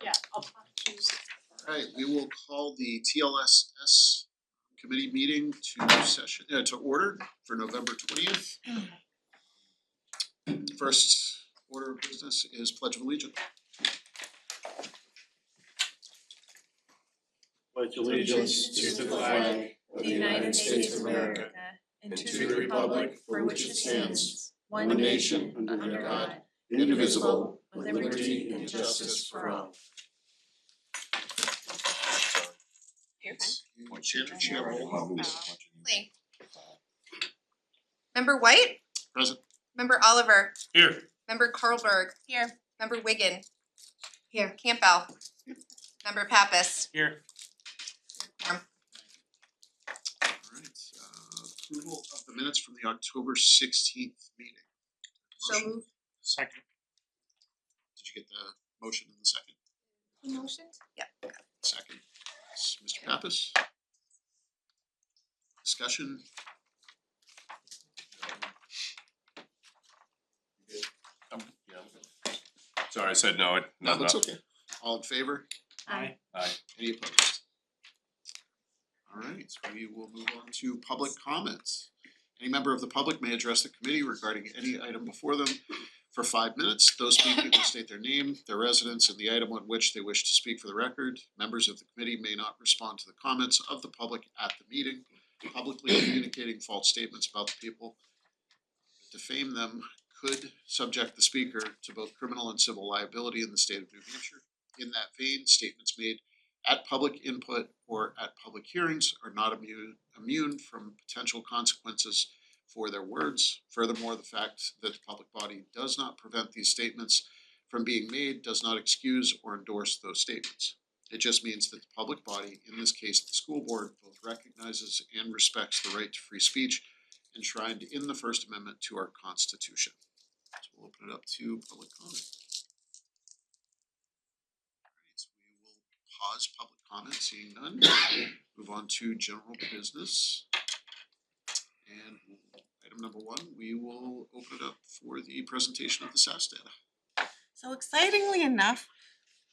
Yeah, I'll talk to you. All right, we will call the TLSS committee meeting to order for November 20th. First order of business is Pledge of Allegiance. Pledge allegiance to the flag of the United States of America and to the republic for which it stands, one nation under God, indivisible, with liberty and justice for all. Member White? Present. Member Oliver? Here. Member Carlberg? Here. Member Wiggin? Here. Campbell? Member Pappas? Here. Alright, approval of the minutes from the October 16th meeting. So moved. Second. Did you get the motion in the second? Motion? Yeah. Second. It's Mr. Pappas. Discussion. Sorry, I said no. No, that's okay. All in favor? Aye. Aye. Any opposed? Alright, so we will move on to public comments. Any member of the public may address the committee regarding any item before them for 5 minutes. Those speaking will state their name, their residence, and the item on which they wish to speak for the record. Members of the committee may not respond to the comments of the public at the meeting. Publicly communicating false statements about the people that defame them could subject the speaker to both criminal and civil liability in the state of New Hampshire. In that vein, statements made at public input or at public hearings are not immune from potential consequences for their words. Furthermore, the fact that the public body does not prevent these statements from being made does not excuse or endorse those statements. It just means that the public body, in this case the school board, both recognizes and respects the right to free speech enshrined in the First Amendment to our Constitution. So we'll open it up to public comment. Alright, so we will pause public comment, seeing none. Move on to general business. And item number 1, we will open it up for the presentation of the SAS data. So excitingly enough,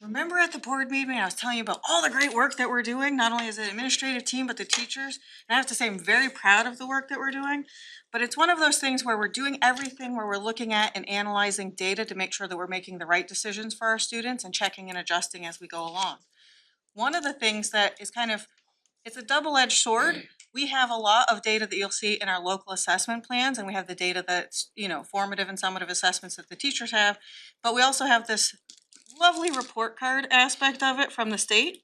remember at the board meeting, I was telling you about all the great work that we're doing, not only as an administrative team, but the teachers. And I have to say, I'm very proud of the work that we're doing. But it's one of those things where we're doing everything, where we're looking at and analyzing data to make sure that we're making the right decisions for our students and checking and adjusting as we go along. One of the things that is it's a double-edged sword. We have a lot of data that you'll see in our local assessment plans, and we have the data that's, formative and summative assessments that the teachers have. But we also have this lovely report card aspect of it from the state.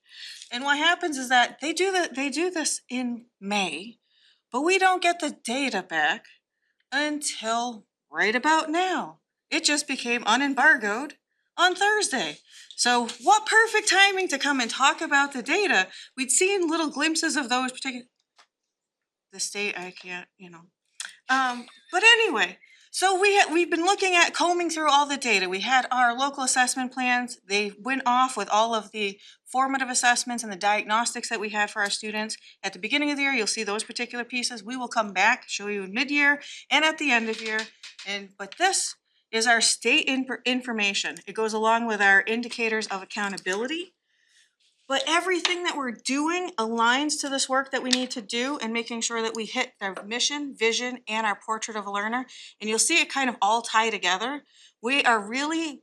And what happens is that they do this in May, but we don't get the data back until right about now. It just became unembargoed on Thursday. So what perfect timing to come and talk about the data. We'd seen little glimpses of those particular, the state, I can't, but anyway, so we've been looking at combing through all the data. We had our local assessment plans. They went off with all of the formative assessments and the diagnostics that we had for our students. At the beginning of the year, you'll see those particular pieces. We will come back, show you in mid-year and at the end of year. But this is our state information. It goes along with our indicators of accountability. But everything that we're doing aligns to this work that we need to do and making sure that we hit our mission, vision, and our portrait of a learner. And you'll see it kind of all tie together. We are really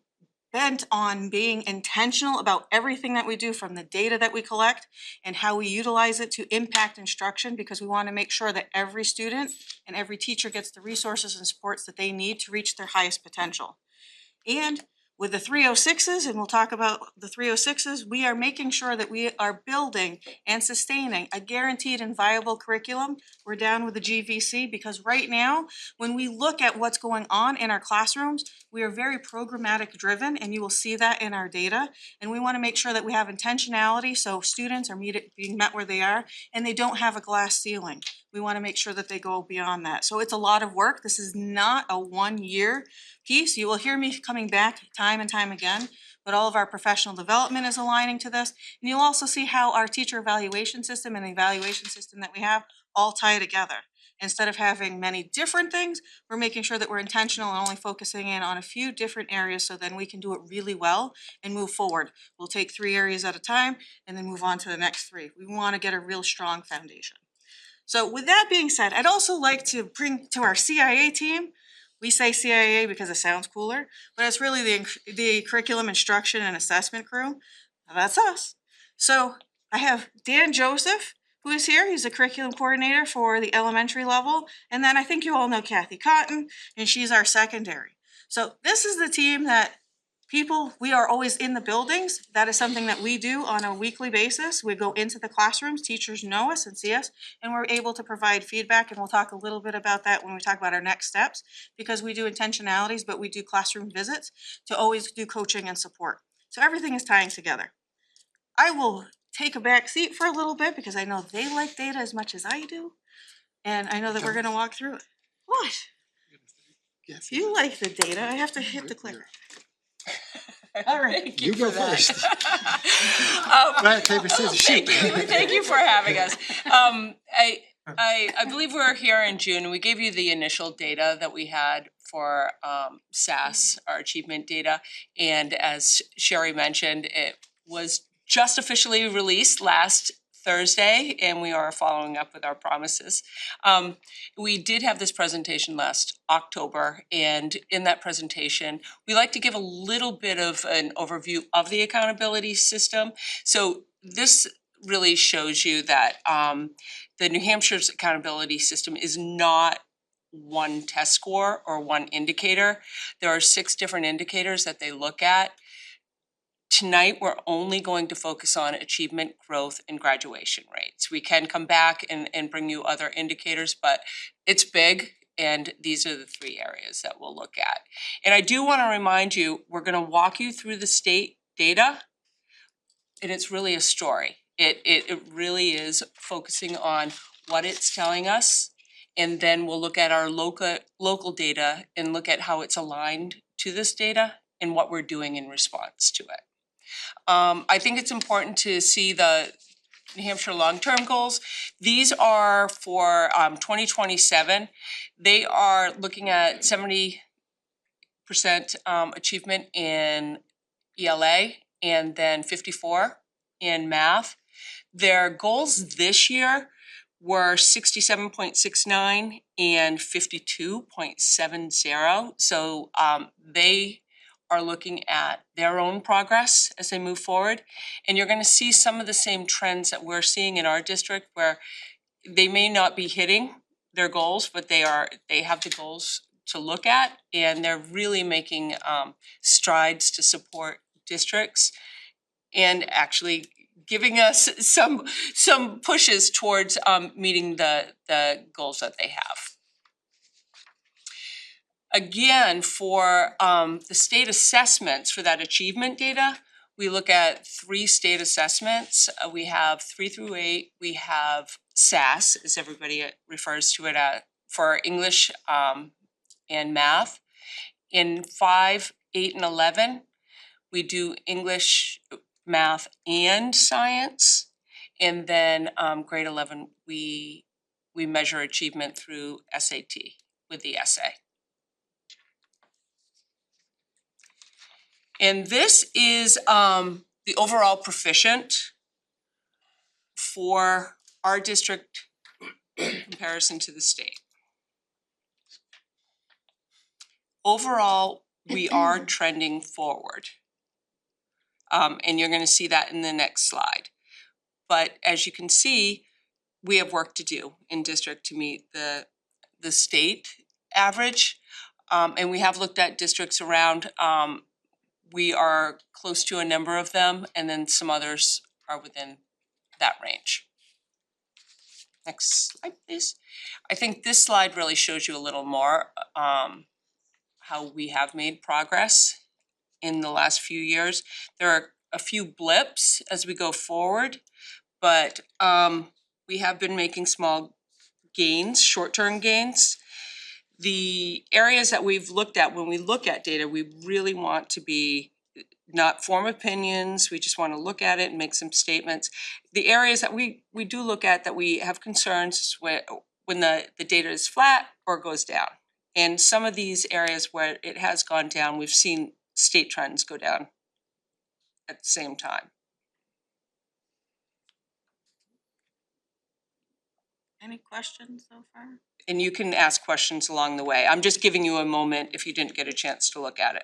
bent on being intentional about everything that we do, from the data that we collect and how we utilize it to impact instruction, because we want to make sure that every student and every teacher gets the resources and supports that they need to reach their highest potential. And with the 306s, and we'll talk about the 306s, we are making sure that we are building and sustaining a guaranteed and viable curriculum. We're down with the GVC because right now, when we look at what's going on in our classrooms, we are very programmatic driven, and you will see that in our data. And we want to make sure that we have intentionality so students are being met where they are and they don't have a glass ceiling. We want to make sure that they go beyond that. So it's a lot of work. This is not a 1-year piece. You will hear me coming back time and time again, but all of our professional development is aligning to this. And you'll also see how our teacher evaluation system and the evaluation system that we have all tie together. Instead of having many different things, we're making sure that we're intentional and only focusing in on a few different areas so then we can do it really well and move forward. We'll take 3 areas at a time and then move on to the next 3. We want to get a real strong foundation. So with that being said, I'd also like to bring to our CIA team, we say CIA because it sounds cooler, but it's really the curriculum instruction and assessment crew. Now, that's us. So I have Dan Joseph, who is here. He's the curriculum coordinator for the elementary level. And then I think you all know Kathy Cotton, and she's our secondary. So this is the team that we are always in the buildings. That is something that we do on a weekly basis. We go into the classrooms, teachers know us and see us, and we're able to provide feedback, and we'll talk a little bit about that when we talk about our next steps, because we do intentionalities, but we do classroom visits to always do coaching and support. So everything is tying together. I will take a back seat for a little bit because I know they like data as much as I do, and I know that we're gonna walk through it. What? If you like the data, I have to hit the clicker. All right. You go first. Um, Rock, paper, scissors, shoot. Thank you for having us. I believe we were here in June, and we gave you the initial data that we had for SAS, our achievement data. And as Sherry mentioned, it was just officially released last Thursday, and we are following up with our promises. We did have this presentation last October, and in that presentation, we like to give a little bit of an overview of the accountability system. So this really shows you that the New Hampshire's accountability system is not one test score or one indicator. There are 6 different indicators that they look at. Tonight, we're only going to focus on achievement, growth, and graduation rates. We can come back and bring you other indicators, but it's big, and these are the 3 areas that we'll look at. And I do want to remind you, we're going to walk you through the state data, and it's really a story. It really is focusing on what it's telling us, and then we'll look at our local data and look at how it's aligned to this data and what we're doing in response to it. I think it's important to see the New Hampshire long-term goals. These are for 2027. They are looking at 70% achievement in ELA and then 54 in math. Their goals this year were 67.69 and 52.70. So they are looking at their own progress as they move forward. And you're gonna see some of the same trends that we're seeing in our district, where they may not be hitting their goals, but they have the goals to look at, and they're really making strides to support districts and actually giving us some pushes towards meeting the goals that they have. Again, for the state assessments for that achievement data, we look at 3 state assessments. We have 3 through 8. We have SAS, as everybody refers to it for English and math. In 5, 8, and 11, we do English, math, and science. And then grade 11, we measure achievement through SAT with the essay. And this is the overall proficient for our district in comparison to the state. Overall, we are trending forward. And you're gonna see that in the next slide. But as you can see, we have work to do in district to meet the state average. And we have looked at districts around. We are close to a number of them, and then some others are within that range. Next slide, please. I think this slide really shows you a little more how we have made progress in the last few years. There are a few blips as we go forward, but we have been making small gains, short-term gains. The areas that we've looked at, when we look at data, we really want to be not form opinions, we just want to look at it and make some statements. The areas that we do look at that we have concerns with when the data is flat or goes down. And some of these areas where it has gone down, we've seen state trends go down at the same time. Any questions so far? And you can ask questions along the way. I'm just giving you a moment if you didn't get a chance to look at it.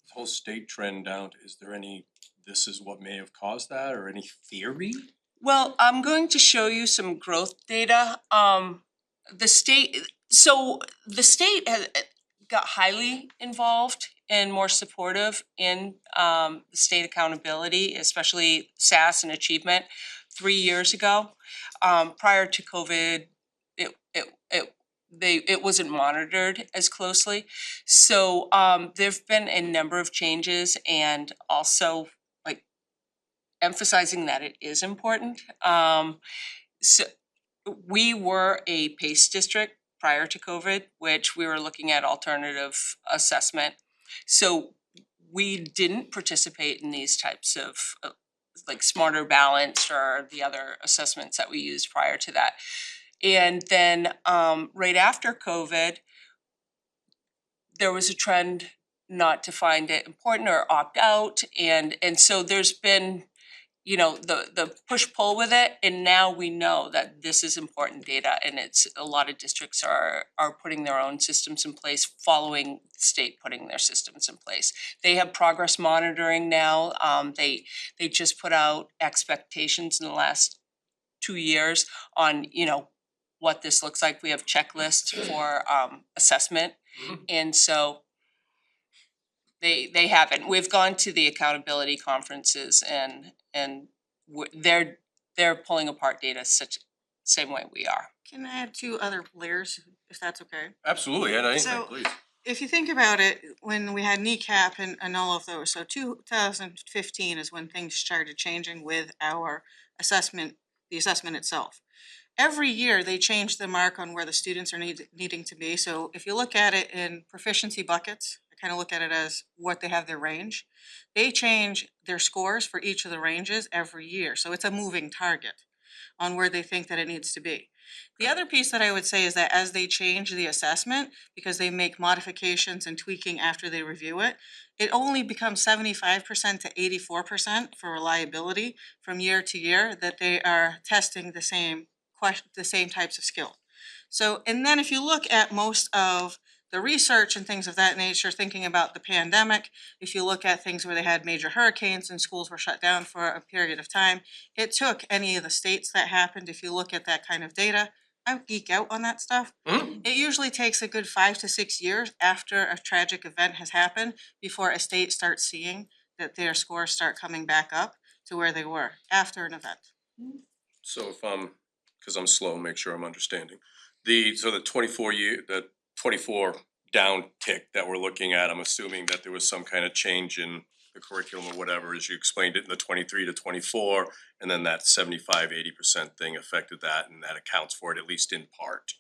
This whole state trend down, is there any, this is what may have caused that, or any theory? Well, I'm going to show you some growth data. The state has got highly involved and more supportive in the state accountability, especially SAS and achievement 3 years ago. Prior to COVID, it wasn't monitored as closely. So there've been a number of changes and also like emphasizing that it is important. So we were a PACE district prior to COVID, which we were looking at alternative assessment. So we didn't participate in these types of like Smarter Balanced or the other assessments that we used prior to that. And then right after COVID, there was a trend not to find it important or opt out. And so there's been, you know, the push-pull with it, and now we know that this is important data, and it's a lot of districts are putting their own systems in place, following the state putting their systems in place. They have progress monitoring now. They just put out expectations in the last 2 years on, you know, what this looks like. We have checklists for assessment, and so they haven't. We've gone to the accountability conferences and they're pulling apart data same way we are. Can I add 2 other layers, if that's okay? Absolutely, and So- please. If you think about it, when we had kneecap and all of those, so 2015 is when things started changing with our assessment, the assessment itself. Every year, they change the mark on where the students are needing to be. So if you look at it in proficiency buckets, I kind of look at it as what they have their range. They change their scores for each of the ranges every year. So it's a moving target on where they think that it needs to be. The other piece that I would say is that as they change the assessment, because they make modifications and tweaking after they review it, it only becomes 75% to 84% for reliability from year to year that they are testing the same types of skill. So, and then if you look at most of the research and things of that nature, thinking about the pandemic, if you look at things where they had major hurricanes and schools were shut down for a period of time, it took any of the states that happened, if you look at that kind of data, I geek out on that stuff. It usually takes a good 5 to 6 years after a tragic event has happened before a state starts seeing that their scores start coming back up to where they were after an event. So if cause I'm slow, make sure I'm understanding. So the 24 down tick that we're looking at, I'm assuming that there was some kind of change in the curriculum or whatever, as you explained it in the 23 to 24, and then that 75-80% thing affected that, and that accounts for it, at least in part.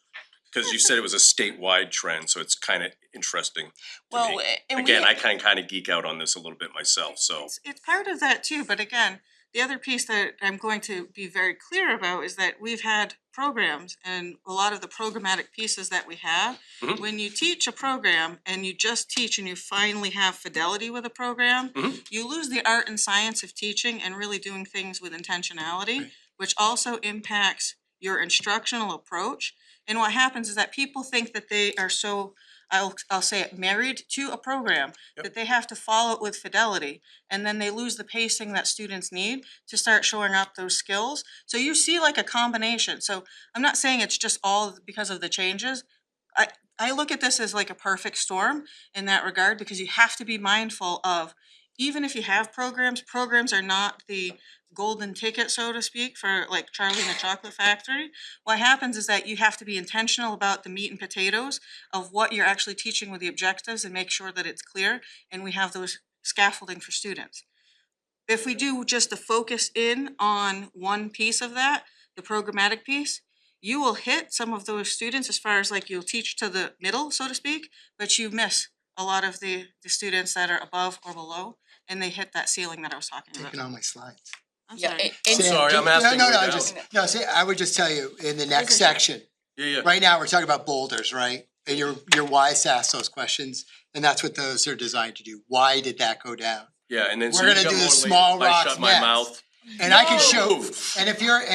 Cause you said it was a statewide trend, so it's kind of interesting to Well, me. and Again, we, I kind of geek out on this a little bit myself, so. It's part of that too, but again, the other piece that I'm going to be very clear about is that we've had programs and a lot of the programmatic pieces that we have. Mhm. When you teach a program and you just teach and you finally have fidelity with a program, Mhm. you lose the art and science of teaching and really doing things with intentionality, Right. which also impacts your instructional approach. And what happens is that people think that they are so, I'll say it, married to a program, Yep. that they have to follow it with fidelity. And then they lose the pacing that students need to start showing up those skills. So you see like a combination. So I'm not saying it's just all because of the changes. I look at this as like a perfect storm in that regard, because you have to be mindful of, even if you have programs are not the golden ticket, so to speak, for like Charlie and the Chocolate Factory. What happens is that you have to be intentional about the meat and potatoes of what you're actually teaching with the objectives and make sure that it's clear, and we have those scaffolding for students. If we do just the focus in on one piece of that, the programmatic piece, you will hit some of those students as far as like you'll teach to the middle, so to speak, but you miss a lot of the students that are above or below, and they hit that ceiling that I was talking about. Taking all my slides. I'm yeah, sorry. and sorry, I'm No, asking no, way no, down. just, no, see, I would just tell you, in the next Isn't it? section, Yeah. right now, we're talking about boulders, right? And you're wise to ask those questions, and that's what those are designed to do. Why did that go down? Yeah, and then so We're you gonna got do more the later. small If I rocks shut my next. mouth. And I can No! show, and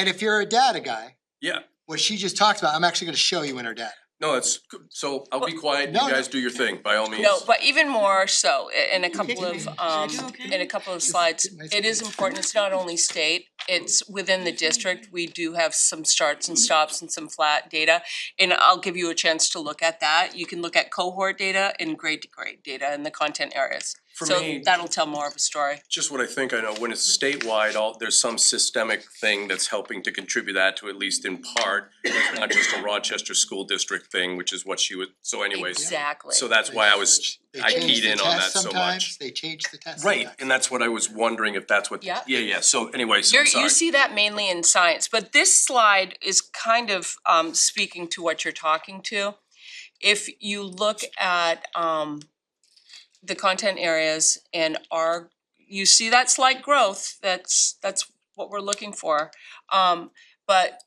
if you're a data guy, Yeah, what she just talked about, I'm actually gonna show you in her data. no, it's, so I'll be quiet, you No, no. guys do your thing, by all means. No, but even more so, in a couple kicking of, me. Did I do okay? in a couple of slides, it is important, it's not only state, it's within the district, we do have some starts and stops and some flat data. And I'll give you a chance to look at that, you can look at cohort data and grade to grade data in the content areas. For So me- that'll tell more of a story. Just what I think, I know, when it's statewide, there's some systemic thing that's helping to contribute that to at least in part. It's not just a Rochester School District thing, which is what she would, so anyways. Exactly. So that's why I They change keyed the in on test that so sometimes. much. They change the test Right, sometimes. and that's what I was wondering if that's what, Yeah. yeah, so anyways, You're, I'm sorry. you see that mainly in science, but this slide is kind of speaking to what you're talking to. If you look at the content areas and you see that slight growth, that's what we're looking for. But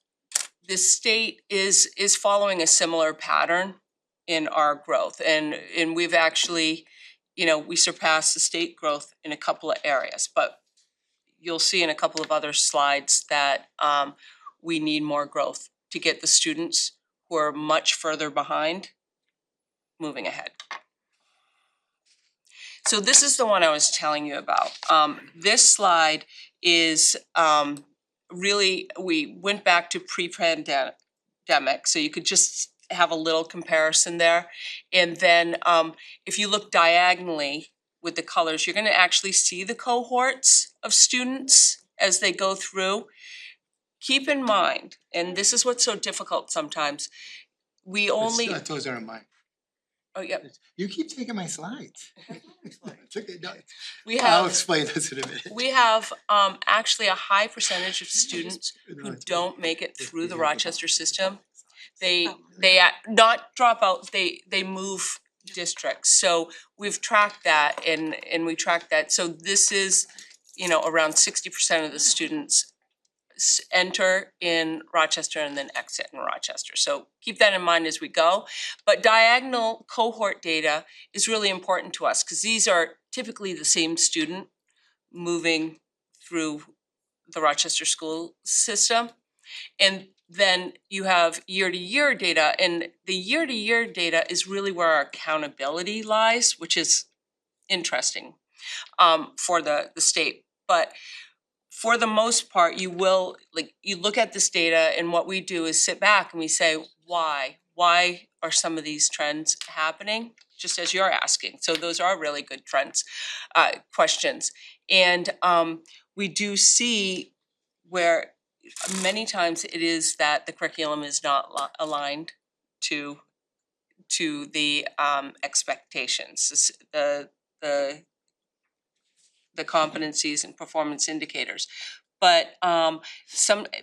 the state is following a similar pattern in our growth, and we've actually, we surpassed the state growth in a couple of areas, but you'll see in a couple of other slides that we need more growth to get the students who are much further behind moving ahead. So this is the one I was telling you about. This slide is really, we went back to pre-pandemic, so you could just have a little comparison there. And then if you look diagonally with the colors, you're gonna actually see the cohorts of students as they go through. Keep in mind, and this is what's so difficult sometimes, we only, Those aren't mine. oh yeah, You keep taking my slides. It's okay, no, we I'll have, explain this in a minute. we have actually a high percentage of students who don't make it through the Rochester system. They not drop out, they move districts. So we've tracked that and we tracked that. So this is, around 60% of the students enter in Rochester and then exit in Rochester. So keep that in mind as we go. But diagonal cohort data is really important to us because these are typically the same student moving through the Rochester school system. And then you have year-to-year data, and the year-to-year data is really where our accountability lies, which is interesting for the state. But for the most part, you will, you look at this data and what we do is sit back and we say, why? Why are some of these trends happening? Just as you're asking. So those are really good trends, questions. And we do see where many times it is that the curriculum is not aligned to the expectations, the competencies and performance indicators. But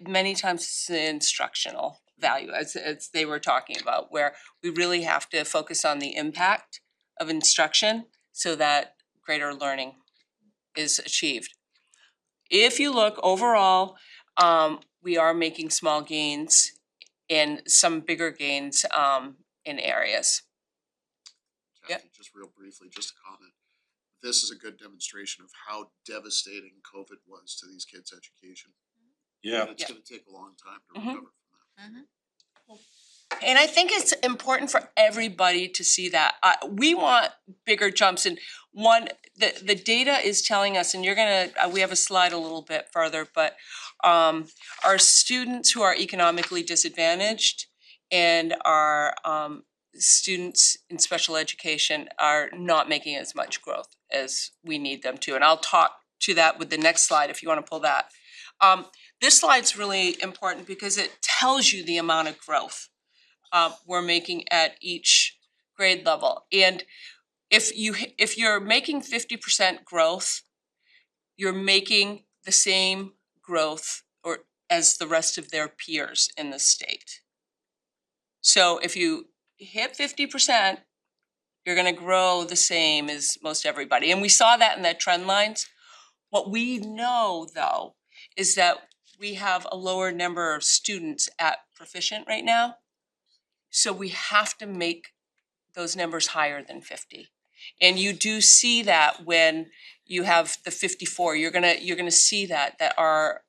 many times it's the instructional value, as they were talking about, where we really have to focus on the impact of instruction so that greater learning is achieved. If you look overall, we are making small gains and some bigger gains in areas. Kathy, just real briefly, just a comment. This is a good demonstration of how devastating COVID was to these kids' education. Yeah. And it's gonna take a long time to recover from that. And I think it's important for everybody to see that. We want bigger jumps, and the data is telling us, and you're gonna, we have a slide a little bit further, but our students who are economically disadvantaged and our students in special education are not making as much growth as we need them to. And I'll talk to that with the next slide if you wanna pull that. This slide's really important because it tells you the amount of growth we're making at each grade level. And if you're making 50% growth, you're making the same growth or as the rest of their peers in the state. So if you hit 50%, you're gonna grow the same as most everybody. And we saw that in the trend lines. What we know though is that we have a lower number of students at proficient right now So we have to make those numbers higher than 50. And you do see that when you have the 54, you're gonna see that our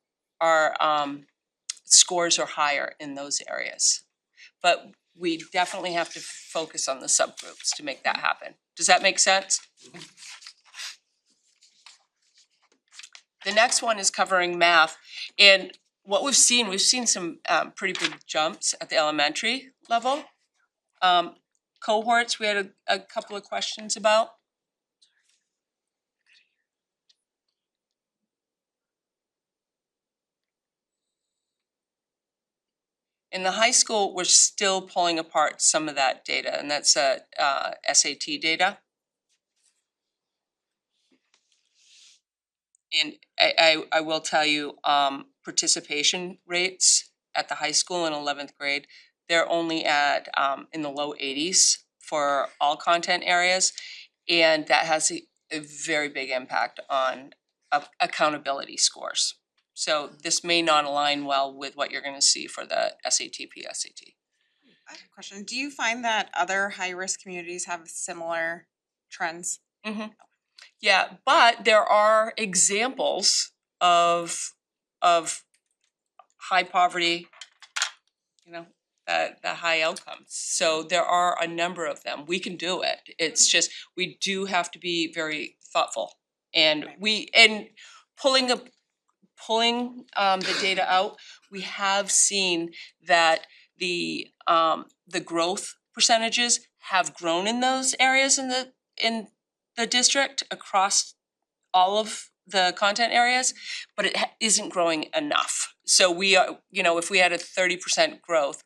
scores are higher in those areas. But we definitely have to focus on the subgroups to make that happen. Does that make sense? The next one is covering math, and what we've seen some pretty big jumps at the elementary level. Cohorts, we had a couple of questions about. In the high school, we're still pulling apart some of that data, and that's SAT data. And I will tell you, participation rates at the high school in 11th grade, they're only at in the low 80s for all content areas. And that has a very big impact on accountability scores. So this may not align well with what you're gonna see for the SAT, PSAT. I have a question. Do you find that other high-risk communities have similar trends? Yeah, but there are examples of high poverty, you know, the high outcomes. So there are a number of them. We can do it. It's just, we do have to be very thoughtful. And pulling the data out, we have seen that the growth percentages have grown in those areas in the district across all of the content areas, but it isn't growing enough. So we are, if we had a 30% growth,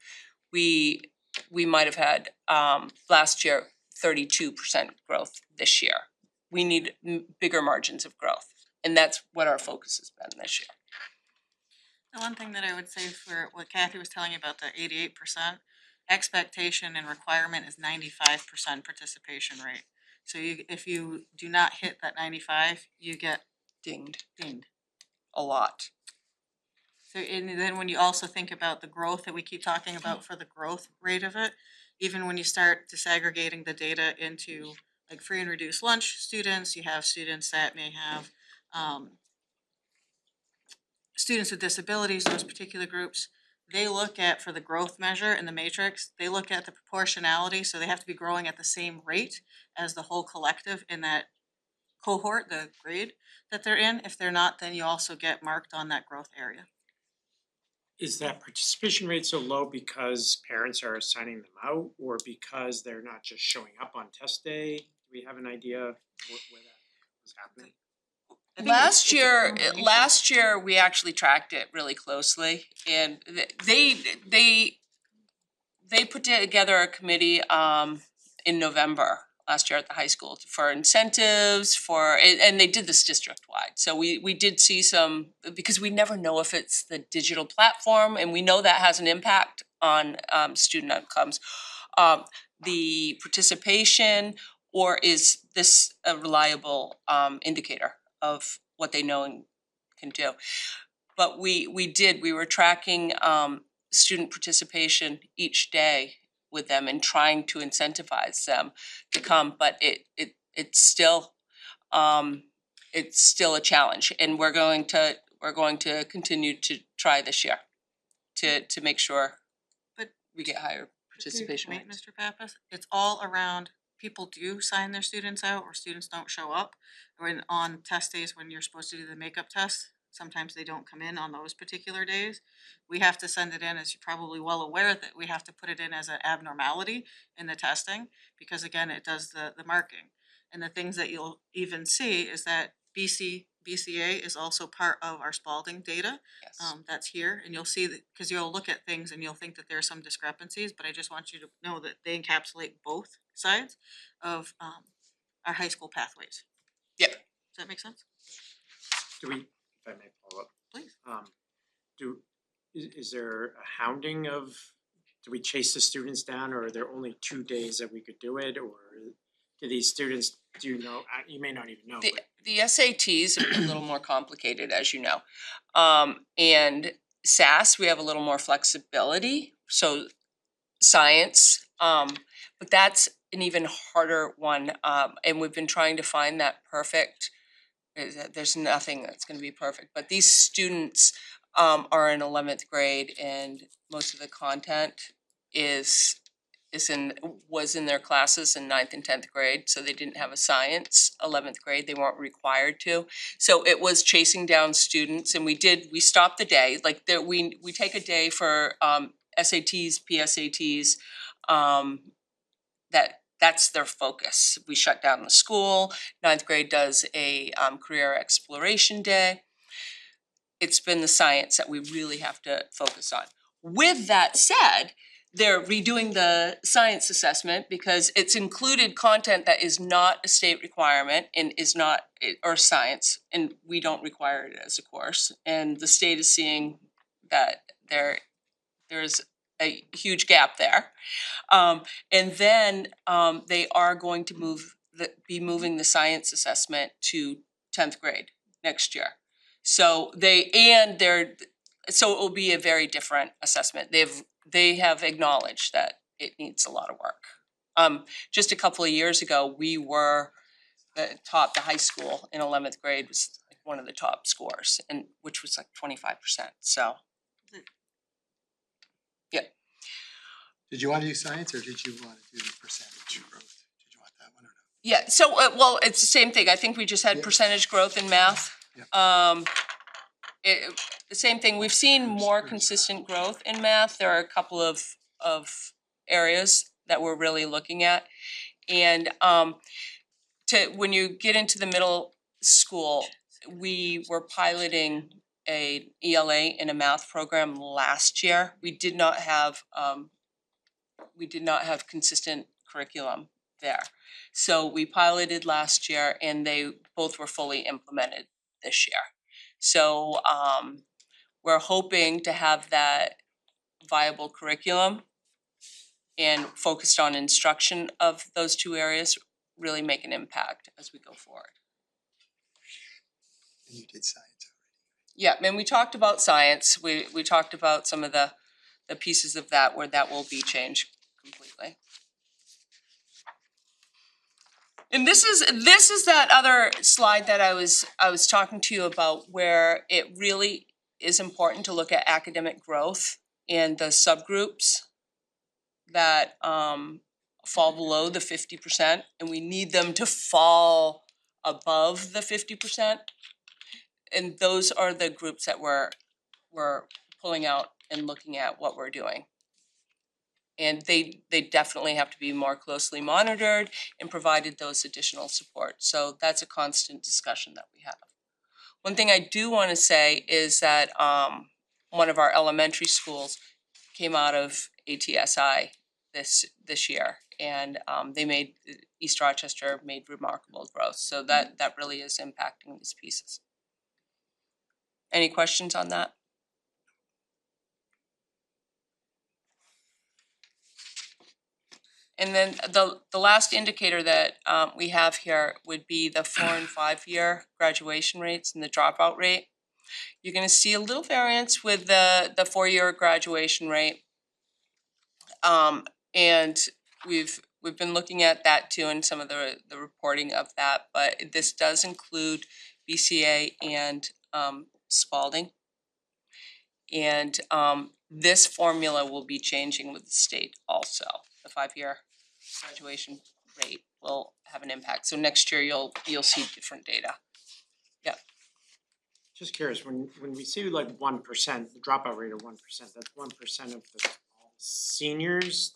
we might have had last year 32% growth this year. We need bigger margins of growth, and that's what our focus has been this year. The one thing that I would say for what Kathy was telling you about the 88%, expectation and requirement is 95% participation rate. So if you do not hit that 95, you get Dinged dinged. a lot. So and then when you also think about the growth that we keep talking about for the growth rate of it, even when you start disaggregating the data into like free and reduced lunch students, you have students that may have students with disabilities, those particular groups, they look at, for the growth measure in the matrix, they look at the proportionality, so they have to be growing at the same rate as the whole collective in that cohort, the grade that they're in. If they're not, then you also get marked on that growth area. Is that participation rate so low because parents are assigning them out or because they're not just showing up on test day? Do we have an idea where that is happening? I think it's a combination. Last year, we actually tracked it really closely, and they put together a committee in November last year at the high school for incentives, and they did this district-wide. So we did see some, because we never know if it's the digital platform, and we know that has an impact on student outcomes. The participation, or is this a reliable indicator of what they know and can do? But we were tracking student participation each day with them and trying to incentivize them to come, but it's still a challenge, and we're going to continue to try this year to make sure But we get higher participation Wait, rates. Mr. Pappas, it's all around, people do sign their students out or students don't show up. Or on test days when you're supposed to do the makeup test, sometimes they don't come in on those particular days. We have to send it in, as you're probably well aware, that we have to put it in as an abnormality in the testing, because again, it does the marking. And the things that you'll even see is that BCA is also part of our Spalding data. Yes. That's here, and you'll see that, because you'll look at things and you'll think that there are some discrepancies, but I just want you to know that they encapsulate both sides of our high school pathways. Yep. Does that make sense? Do we, if I may follow up? Please. Is there a hounding of, do we chase the students down, or are there only 2 days that we could do it, or do these students, do you know, you may not even know, but The SATs are a little more complicated, as you know. And SAS, we have a little more flexibility, so science, but that's an even harder one, and we've been trying to find that perfect. There's nothing that's gonna be perfect, but these students are in 11th grade and most of the content is was in their classes in 9th and 10th grade, so they didn't have a science 11th grade, they weren't required to. So it was chasing down students, and we stopped the day, like we take a day for SATs, PSATs, that's their focus. We shut down the school. 9th grade does a career exploration day. It's been the science that we really have to focus on. With that said, they're redoing the science assessment because it's included content that is not a state requirement and is not, or science, and we don't require it as a course. And the state is seeing that there's a huge gap there. And then they are going to be moving the science assessment to 10th grade next year. So so it will be a very different assessment. They have acknowledged that it needs a lot of work. Just a couple of years ago, we were the high school in 11th grade was like one of the top scores, and which was like 25%, so. Did you wanna do science or did you wanna do the percentage growth? Did you want that one or no? Yeah, so well, it's the same thing. I think we just had Yeah. percentage growth in math. Yeah. The same thing, we've seen more consistent growth in math. There are a couple of areas that we're really looking at. And when you get into the middle school, we were piloting a ELA in a math program last year. We did not have consistent curriculum there. So we piloted last year and they both were fully implemented this year. So we're hoping to have that viable curriculum and focused on instruction of those two areas really make an impact as we go forward. And you did science already. Yeah, and we talked about science. We talked about some of the pieces of that where that will be changed completely. And this is that other slide that I was talking to you about where it really is important to look at academic growth and the subgroups that fall below the 50%, and we need them to fall above the 50%. And those are the groups that we're pulling out and looking at what we're doing. And they definitely have to be more closely monitored and provided those additional support. So that's a constant discussion that we have. One thing I do want to say is that one of our elementary schools came out of ATSI this year, and East Rochester made remarkable growth. So that really is impacting these pieces. Any questions on that? And then the last indicator that we have here would be the 4 and 5 year graduation rates and the dropout rate. You're gonna see a little variance with the 4-year graduation rate. And we've been looking at that too and some of the reporting of that, but this does include BCA and Spalding. And this formula will be changing with the state also. The 5-year graduation rate will have an impact. So next year you'll see different data. Yeah. Just curious, when we say like 1%, the dropout rate of 1%, that's 1% of the seniors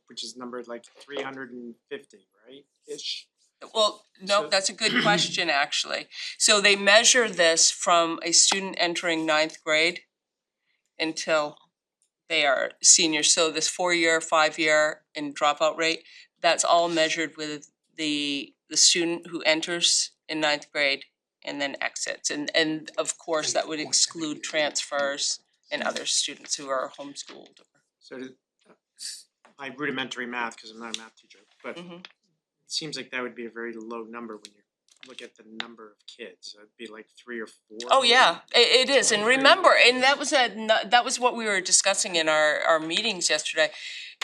which is numbered like 350, right? Ish. Well, no, So- that's a good question, actually. So they measure this from a student entering 9th grade until they are seniors. So this 4-year, 5-year and dropout rate, that's all measured with the student who enters in 9th grade and then exits. And of course, that would exclude transfers and other students who are homeschooled. So my rudimentary math, because I'm not a math teacher, but Mhm. it seems like that would be a very low number when you're look at the number of kids, it'd be like 3 or 4. Oh, yeah, it is, and Very remember, and that was what we were discussing in our meetings yesterday.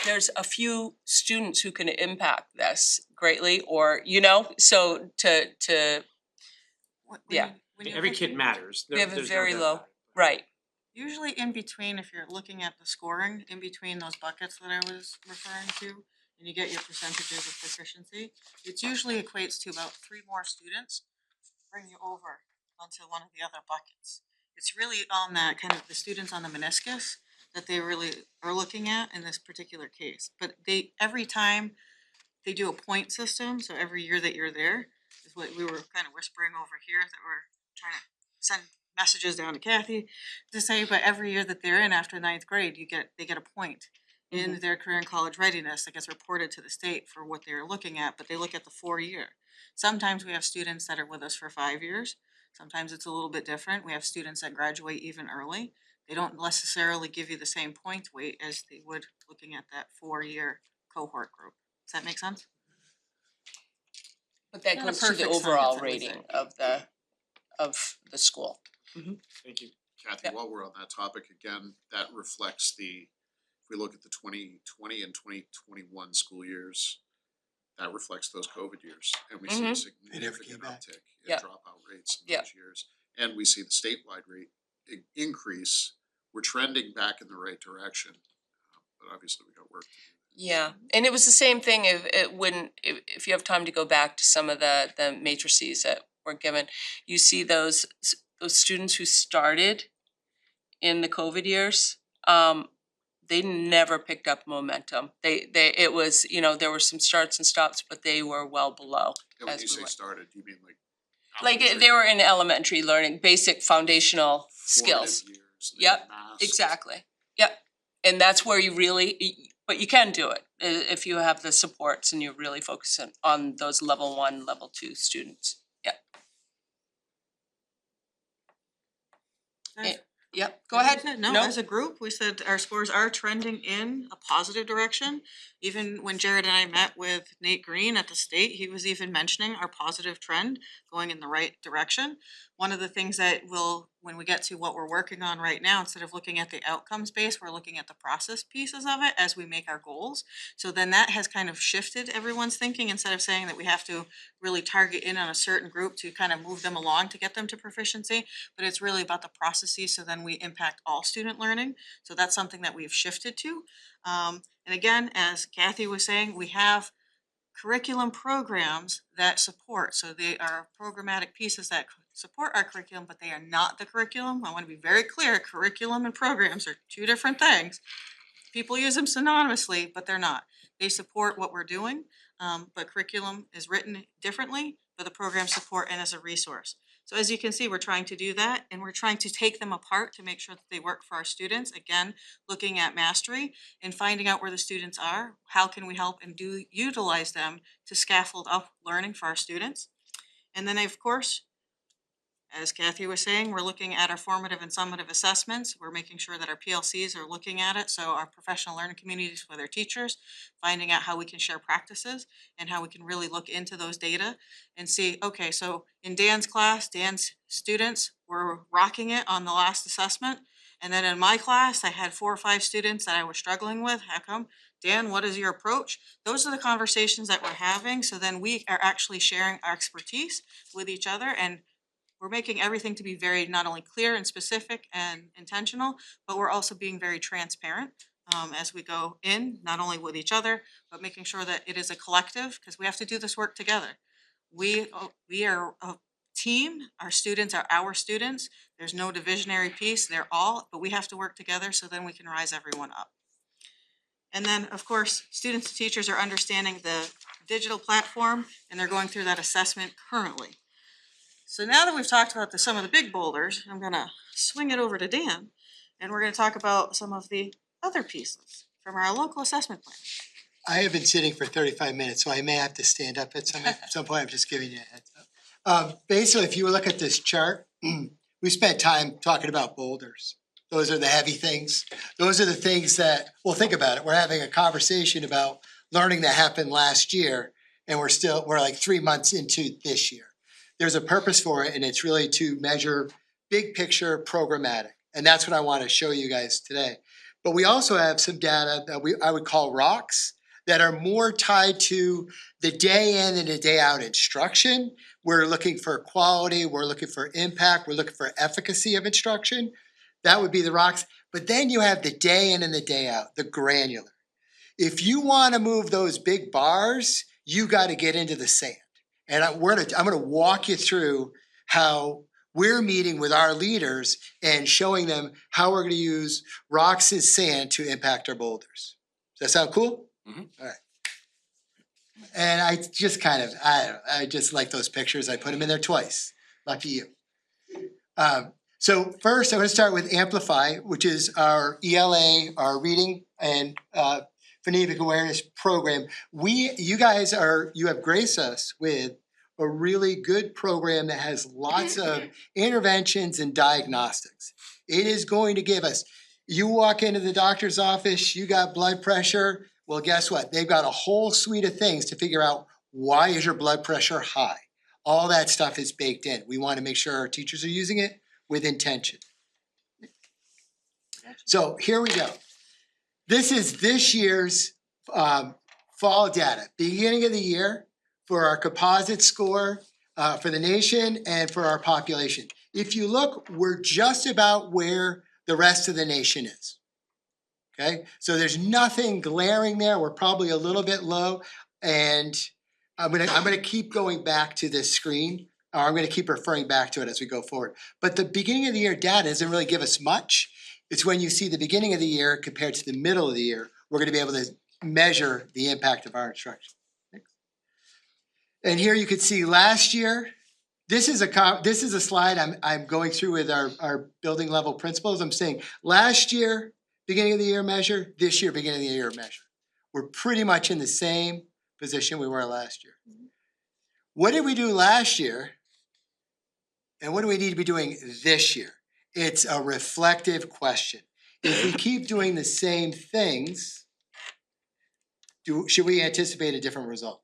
There's a few students who can impact this greatly, or, so to, yeah. Every kid matters. We have a There's no very doubt low, about it. right, Usually in between, if you're looking at the scoring, in between those buckets that I was referring to, and you get your percentages of proficiency, it usually equates to about 3 more students bring you over onto one of the other buckets. It's really on that kind of the students on the meniscus that they really are looking at in this particular case. But every time they do a point system, so every year that you're there, is what we were kind of whispering over here, that we're trying to send messages down to Kathy to say, but every year that they're in after 9th grade, they get a point in their career and college readiness that gets reported to the state for what they're looking at, but they look at the 4-year. Sometimes we have students that are with us for 5 years. Sometimes it's a little bit different. We have students that graduate even early. They don't necessarily give you the same point weight as they would looking at that 4-year cohort group. Does that make sense? but that Not a goes to the perfect overall science, I would say. rating of the school. Thank you. Kathy, Yeah. while we're on that topic, again, that reflects if we look at the 2020 and 2021 school years, that reflects those COVID years, and we see a significant uptick in Yeah. dropout rates in Yeah. those years. And we see the statewide rate increase. We're trending back in the right direction, but obviously we got work to do. Yeah, and it was the same thing if you have time to go back to some of the matrices that were given, you see those students who started in the COVID years, they never picked up momentum. It was, there were some starts and stops, but they were well below. And when As you we say went. started, you mean like Like elementary, they were in elementary learning, basic foundational skills. formative years, they Yep, had math, Exactly, yep, and that's where you really, but you can do it if you have the supports and you're really focusing on those level 1, level 2 students. Yep, go ahead. No, as a group, we said our scores are trending in a positive direction. Even when Jared and I met with Nate Green at the state, he was even mentioning our positive trend going in the right direction. One of the things that when we get to what we're working on right now, instead of looking at the outcomes base, we're looking at the process pieces of it as we make our goals. So then that has kind of shifted everyone's thinking, instead of saying that we have to really target in on a certain group to kind of move them along to get them to proficiency, but it's really about the processes, so then we impact all student learning. So that's something that we've shifted to. And again, as Kathy was saying, we have curriculum programs that support, so they are programmatic pieces that support our curriculum, but they are not the curriculum. I want to be very clear, curriculum and programs are 2 different things. People use them synonymously, but they're not. They support what we're doing, but curriculum is written differently, but the programs support and as a resource. So as you can see, we're trying to do that, and we're trying to take them apart to make sure that they work for our students. Again, looking at mastery and finding out where the students are, how can we help and utilize them to scaffold up learning for our students. And then of course, as Kathy was saying, we're looking at our formative and summative assessments. We're making sure that our PLCs are looking at it, so our professional learning communities with our teachers, finding out how we can share practices and how we can really look into those data and see, okay, so in Dan's class, Dan's students were rocking it on the last assessment. And then in my class, I had 4 or 5 students that I was struggling with. How come? Dan, what is your approach? Those are the conversations that we're having. So then we are actually sharing our expertise with each other, and we're making everything to be very not only clear and specific and intentional, but we're also being very transparent as we go in, not only with each other, but making sure that it is a collective, because we have to do this work together. We are a team, our students are our students. There's no divisionary piece, they're all, but we have to work together so then we can rise everyone up. And then, of course, students and teachers are understanding the digital platform, and they're going through that assessment currently. So now that we've talked about some of the big boulders, I'm gonna swing it over to Dan, and we're gonna talk about some of the other pieces from our local assessment plan. I have been sitting for 35 minutes, so I may have to stand up at some point. I'm just giving you a heads up. Basically, if you look at this chart, we spent time talking about boulders. Those are the heavy things. Those are the things that, well, think about it. We're having a conversation about learning that happened last year, and we're like 3 months into this year. there's a purpose for it, and it's really to measure big picture programmatic. And that's what I want to show you guys today. But we also have some data that I would call rocks that are more tied to the day in and the day out instruction. We're looking for quality, we're looking for impact, we're looking for efficacy of instruction. That would be the rocks. But then you have the day in and the day out, the granular. If you want to move those big bars, you got to get into the sand. And I'm going to walk you through how we're meeting with our leaders and showing them how we're going to use rocks and sand to impact our boulders. Does that sound cool? Mhm. All right. And I just I just like those pictures. I put them in there twice. Lucky you. So first, I'm going to start with Amplify, which is our ELA, our reading and phonemic awareness program. You have graced us with a really good program that has lots of interventions and diagnostics. It is going to give us, you walk into the doctor's office, you got blood pressure. Well, guess what? They've got a whole suite of things to figure out why is your blood pressure high. All that stuff is baked in. We want to make sure our teachers are using it with intention. So here we go. This is this year's fall data, beginning of the year for our composite score for the nation and for our population. If you look, we're just about where the rest of the nation is. Okay, so there's nothing glaring there. We're probably a little bit low, and I'm gonna keep going back to this screen, or I'm gonna keep referring back to it as we go forward. But the beginning of the year data doesn't really give us much. It's when you see the beginning of the year compared to the middle of the year, we're gonna be able to measure the impact of our instruction. And here you can see last year. This is a slide I'm going through with our building level principals. I'm saying last year, beginning of the year measure, this year, beginning of the year measure. We're pretty much in the same position we were last year. What did we do last year? And what do we need to be doing this year? It's a reflective question. If we keep doing the same things, should we anticipate a different result?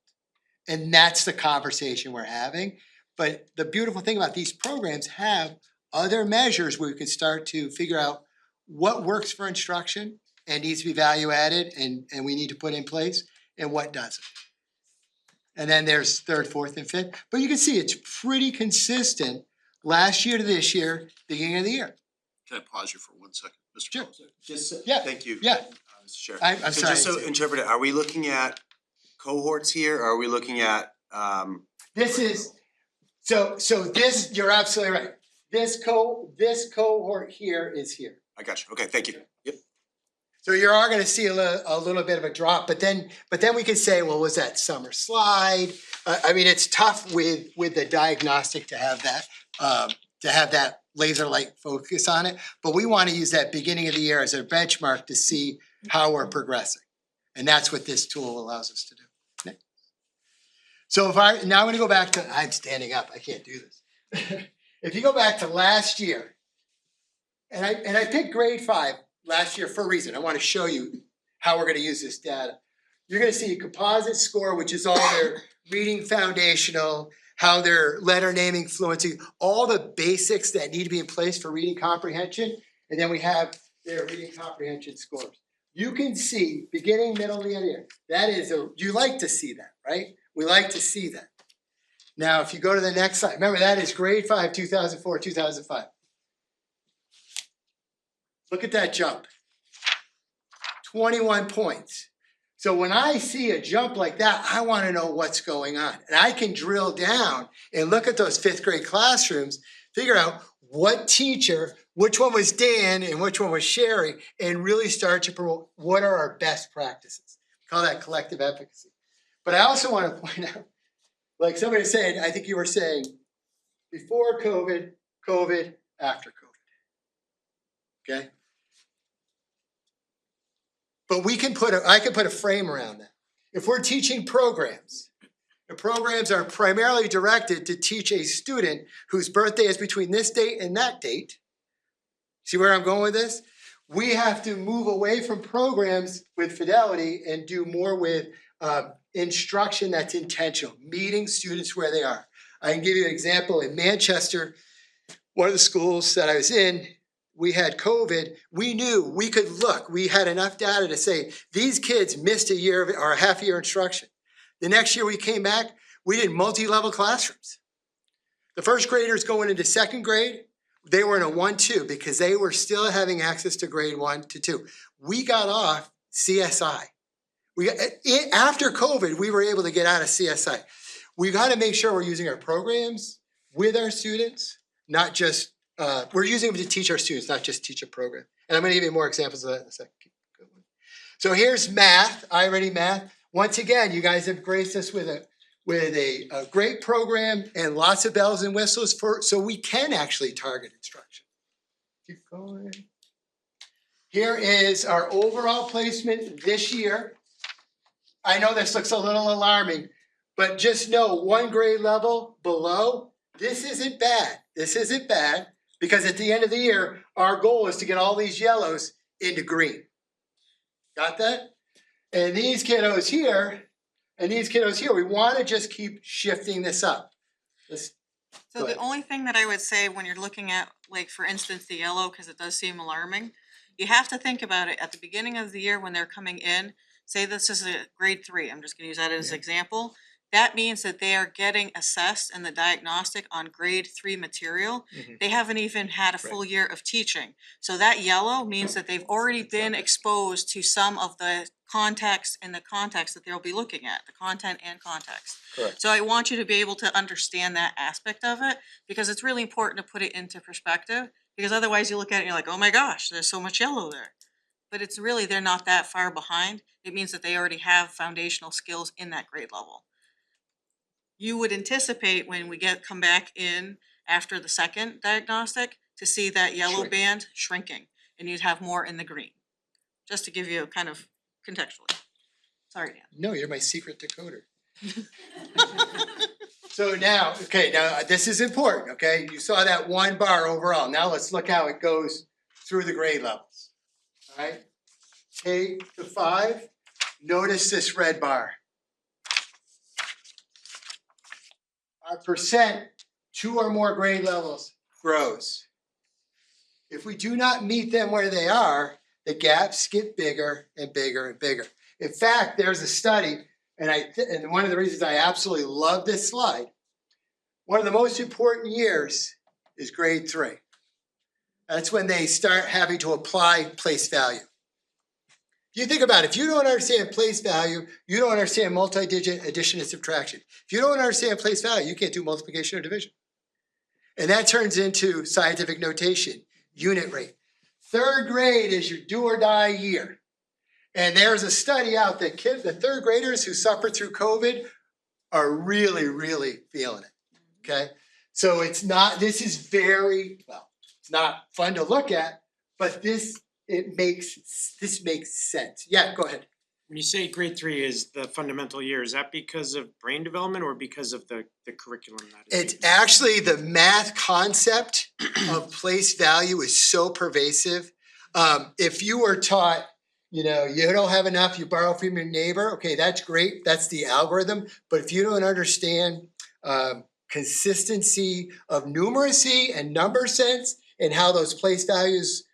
And that's the conversation we're having. But the beautiful thing about these programs have other measures where we can start to figure out what works for instruction and needs to be value added and we need to put in place, and what doesn't. And then there's third, fourth, and fifth. But you can see it's pretty consistent last year to this year, beginning of the year. Can I pause you for 1 second, Mr. Sure. Combs? Just, Yeah, thank you. yeah. Mr. Chair. I'm So sorry. just so interpret it, are we looking at cohorts here, or are we looking at, This is, so this, you're absolutely right. This cohort here is here. I got you, okay, thank you. Yep. So you are gonna see a little bit of a drop, but then we can say, well, was that summer slide? I mean, it's tough with the diagnostic to have that laser light focus on it, but we wanna use that beginning of the year as a benchmark to see how we're progressing. And that's what this tool allows us to do. Okay. So now I'm gonna go back to, I'm standing up, I can't do this. If you go back to last year, and I picked grade 5 last year for a reason. I want to show you how we're gonna use this data. You're gonna see a composite score, which is all their reading foundational, how their letter naming fluency, all the basics that need to be in place for reading comprehension. And then we have their reading comprehension scores. You can see beginning, middle, and the end. That is, you like to see that, right? We like to see that. Now, if you go to the next slide, remember that is grade 5, 2004, 2005. Look at that jump. 21 points. So when I see a jump like that, I want to know what's going on. And I can drill down and look at those 5th grade classrooms, figure out what teacher, which one was Dan and which one was Sherry, and really start to promote what are our best practices. We call that collective efficacy. But I also want to point out, like somebody said, I think you were saying, before COVID, COVID, after COVID. Okay? But I can put a frame around that. If we're teaching programs, the programs are primarily directed to teach a student whose birthday is between this date and that date. See where I'm going with this? We have to move away from programs with fidelity and do more with instruction that's intentional, meeting students where they are. I can give you an example. In Manchester, one of the schools that I was in, we had COVID. We knew we could look. We had enough data to say these kids missed a year or a half year instruction. The next year we came back, we did multi-level classrooms. The first graders going into second grade, they were in a 1-2 because they were still having access to grade 1 to 2. We got off CSI. After COVID, we were able to get out of CSI. We got to make sure we're using our programs with our students, not just, we're using them to teach our students, not just teach a program. And I'm going to give you more examples of that in a second. So here's math, iReady Math. Once again, you guys have graced us with a great program and lots of bells and whistles so we can actually target instruction. Keep going. Here is our overall placement this year. I know this looks a little alarming, but just know 1 grade level below, this isn't bad. This isn't bad because at the end of the year, our goal is to get all these yellows into green. Got that? And these kiddos here, we want to just keep shifting this up. So the only thing that I would say when you're looking at, like, for instance, the yellow, because it does seem alarming, you have to think about it at the beginning of the year when they're coming in. Say this is a grade 3, I'm just gonna use that as an example. That means that they are getting assessed in the diagnostic on grade 3 material. They haven't even had a full year of teaching. So that yellow means that they've already been exposed to some of the context and the context that they'll be looking at, the content and context. Correct. So I want you to be able to understand that aspect of it, because it's really important to put it into perspective, because otherwise you look at it and you're like, oh my gosh, there's so much yellow there. But it's really, they're not that far behind. It means that they already have foundational skills in that grade level. You would anticipate when we come back in after the second diagnostic to see that yellow Shrink. band shrinking, and you'd have more in the green. Just to give you kind of contextually. Sorry, Dan. No, you're my secret decoder. So now this is important, okay? You saw that 1 bar overall. Now let's look how it goes through the grade levels. All right? K to 5, notice this red bar. Our percent 2 or more grade levels grows. If we do not meet them where they are, the gaps get bigger and bigger and bigger. In fact, there's a study, and one of the reasons I absolutely love this slide, one of the most important years is grade 3. That's when they start having to apply place value. If you think about it, if you don't understand place value, you don't understand multi-digit addition and subtraction. If you don't understand place value, you can't do multiplication or division. And that turns into scientific notation, unit rate. 3rd grade is your do or die year. And there's a study out that the 3rd graders who suffered through COVID are really, really feeling it, okay? So this is very, well, it's not fun to look at, but this makes sense. Yeah, go ahead. When you say grade 3 is the fundamental year, is that because of brain development or because of the curriculum that is? It's actually the math concept of place value is so pervasive. If you were taught, you don't have enough, you borrow from your neighbor, okay, that's great, that's the algorithm. But if you don't understand consistency of numeracy and number sense and how those place values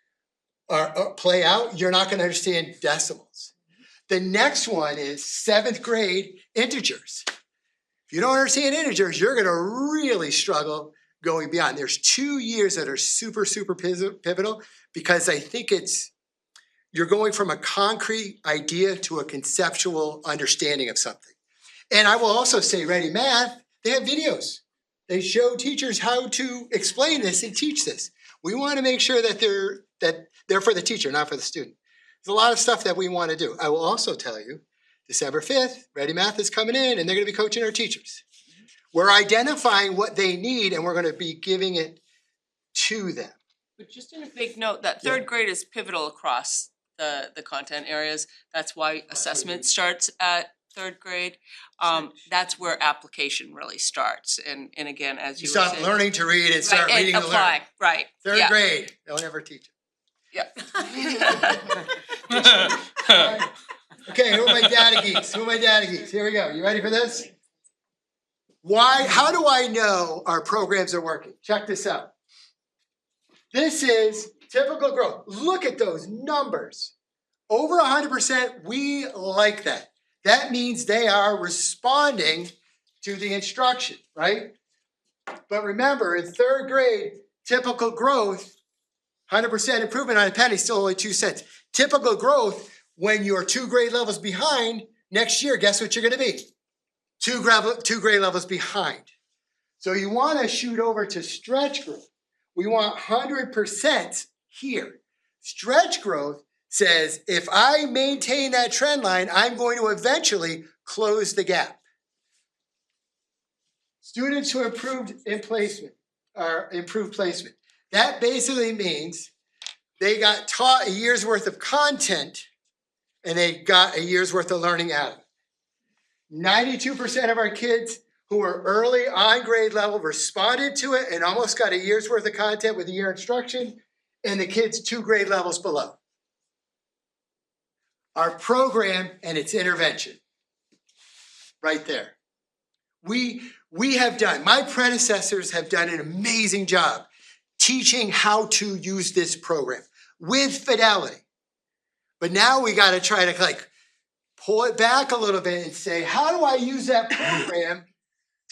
play out, you're not gonna understand decimals. The next one is 7th grade integers. If you don't understand integers, you're gonna really struggle going beyond. There's 2 years that are super, super pivotal because I think you're going from a concrete idea to a conceptual understanding of something. And I will also say, Ready Math, they have videos. They show teachers how to explain this and teach this. We want to make sure that they're for the teacher, not for the student. There's a lot of stuff that we want to do. I will also tell you, December 5th, Ready Math is coming in and they're going to be coaching our teachers. We're identifying what they need and we're going to be giving it to them. But just in a big note, that 3rd grade is pivotal across the content areas. That's why assessment starts at 3rd grade. That's where application really starts. And again, as you were stop saying, learning to read and start right, reading and to apply, learn. right. 3rd grade, don't ever teach it. Yeah. Okay, who are my data geeks? Here we go. You ready for this? How do I know our programs are working? Check this out. This is typical growth. Look at those numbers. Over 100%, we like that. That means they are responding to the instruction, right? But remember, in third grade, typical growth, 100% improvement on a penny, still only 2 cents. Typical growth, when you're 2 grade levels behind, next year, guess what you're gonna be? 2 grade levels behind. So you wanna shoot over to stretch growth. We want 100% here. Stretch growth says, if I maintain that trend line, I'm going to eventually close the gap. Students who improved in placement, or improved placement. That basically means they got taught a year's worth of content and they got a year's worth of learning out of it. 92% of our kids who were early on grade level responded to it and almost got a year's worth of content with a year instruction, and the kids 2 grade levels below. Our program and its intervention, right there. We have done, my predecessors have done an amazing job teaching how to use this program with fidelity. But now we got to try to like pull it back a little bit and say, how do I use that program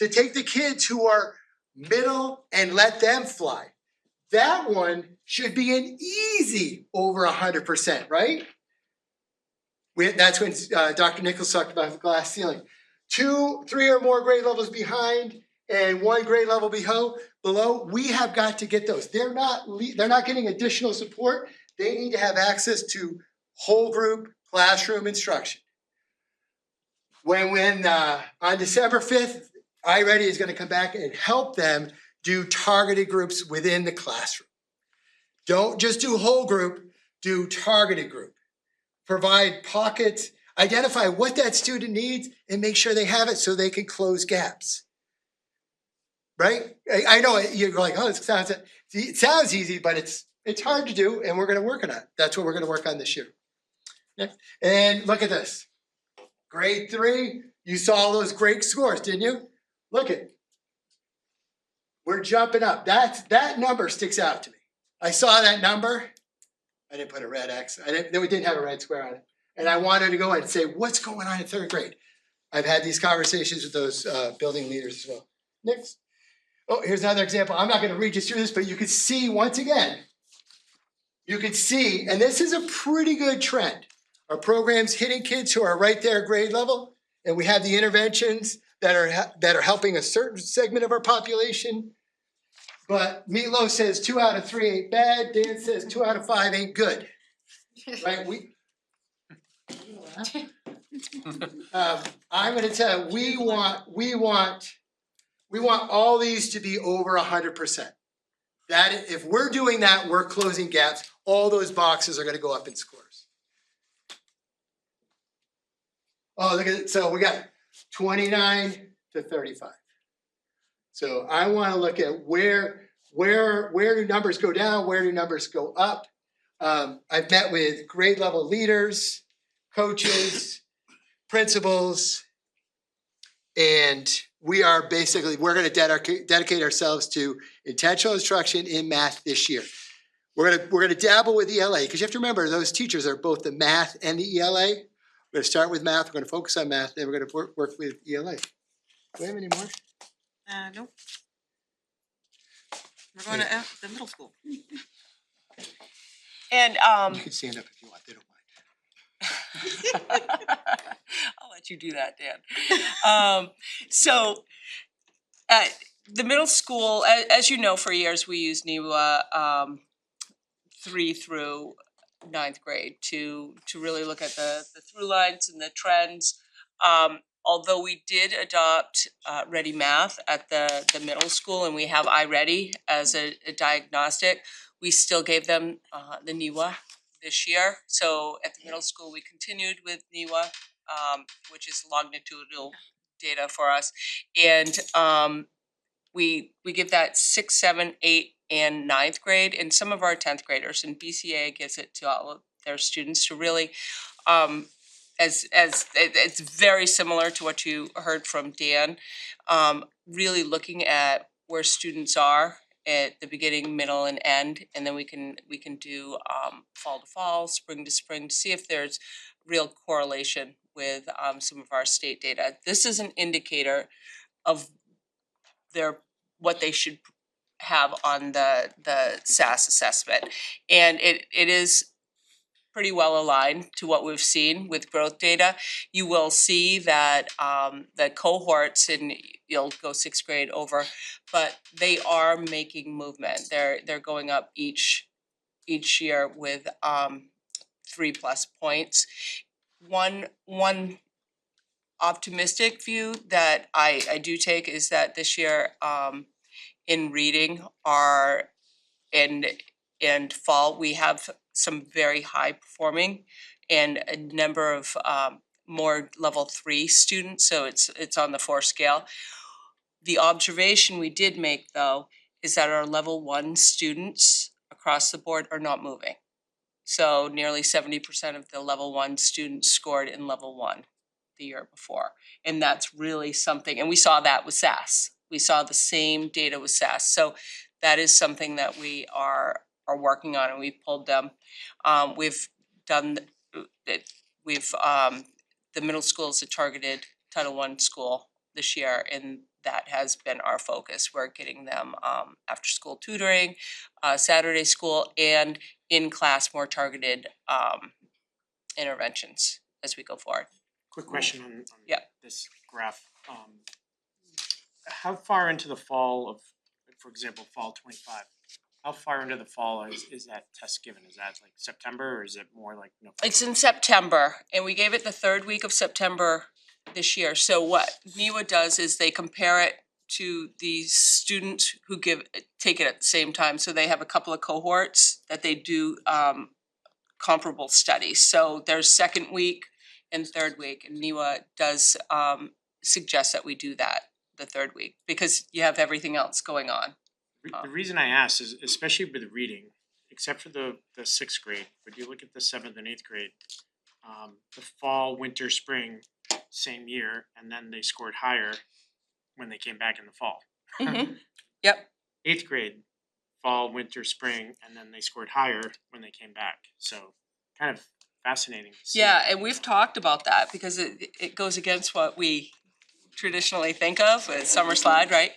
to take the kids who are middle and let them fly? That one should be an easy over 100%, right? That's when Dr. Nichols talked about the glass ceiling. 2, 3 or more grade levels behind and 1 grade level below, we have got to get those. They're not getting additional support. They need to have access to whole group classroom instruction. When on December 5th, iReady is going to come back and help them do targeted groups within the classroom. Don't just do whole group, do targeted group. Provide pockets, identify what that student needs and make sure they have it so they can close gaps. Right? I know you're like, oh, it sounds easy, but it's hard to do, and we're going to work on it. That's what we're going to work on this year. Next. And look at this. Grade 3, you saw those great scores, didn't you? Look at it. We're jumping up. That number sticks out to me. I saw that number. I didn't put a red X. We didn't have a red square on it. And I wanted to go and say, what's going on in third grade? I've had these conversations with those building leaders as well. Next. Oh, here's another example. I'm not going to read you through this, but you can see once again, you can see, and this is a pretty good trend. Our program's hitting kids who are right there grade level, and we have the interventions that are helping a certain segment of our population. But Meatloaf says 2 out of 3 ain't bad. Dan says 2 out of 5 ain't good. Right? I'm going to tell you, we want all these to be over 100%. That if we're doing that, we're closing gaps. All those boxes are going to go up in scores. Oh, look at it. So we got 29 to 35. So I want to look at where do numbers go down, where do numbers go up. I've met with grade level leaders, coaches, principals, and we're going to dedicate ourselves to intentional instruction in math this year. We're going to dabble with ELA, because you have to remember those teachers are both the math and the ELA. We're going to start with math, we're going to focus on math, then we're going to work with ELA. Do we have any more? Nope. We're going to the middle school. And You can stand up if you want, they don't mind. I'll let you do that, Dan. So at the middle school, as you know, for years we used NEWA 3 through 9th grade to really look at the through lines and the trends. Although we did adopt Ready Math at the middle school, and we have iReady as a diagnostic, we still gave them the NEWA this year. So at the middle school, we continued with NEWA, which is longitudinal data for us, and we give that 6, 7, 8, and 9th grade, and some of our 10th graders, and BCA gives it to all of their students to really, as it's very similar to what you heard from Dan. really looking at where students are at the beginning, middle and end, and then we can do fall to fall, spring to spring, to see if there's real correlation with some of our state data. This is an indicator of what they should have on the SAS assessment. And it is pretty well aligned to what we've seen with growth data. You will see that the cohorts, and you'll go sixth grade over, but they are making movement. They're going up each year with 3+ points. One optimistic view that I do take is that this year in reading and fall, we have some very high performing and a number of more level 3 students, so it's on the 4 scale. The observation we did make though is that our level 1 students across the board are not moving. So nearly 70% of the level 1 students scored in level 1 the year before. And that's really something, and we saw that with SAS. We saw the same data with SAS. So that is something that we are working on, and we've pulled them. We've done it, the middle school is a targeted Title I school this year, and that has been our focus. We're getting them after school tutoring, Saturday school, and in class more targeted interventions as we go forward. Quick question on Yeah. this graph. How far into the fall of, for example, fall 25, how far into the fall is that test given? Is that like September or is it more like November? It's in September, and we gave it the third week of September this year. So what NEWA does is they compare it to the students who take it at the same time. So they have a couple of cohorts that they do comparable studies. So there's second week and third week, and NEWA does suggest that we do that the third week because you have everything else going on. The reason I ask is especially with reading, except for the sixth grade, but you look at the seventh and eighth grade, the fall, winter, spring, same year, and then they scored higher when they came back in the fall. Yep. Eighth grade, fall, winter, spring, and then they scored higher when they came back. So kind of fascinating to see. Yeah, and we've talked about that because it goes against what we traditionally think of with summer slide, right?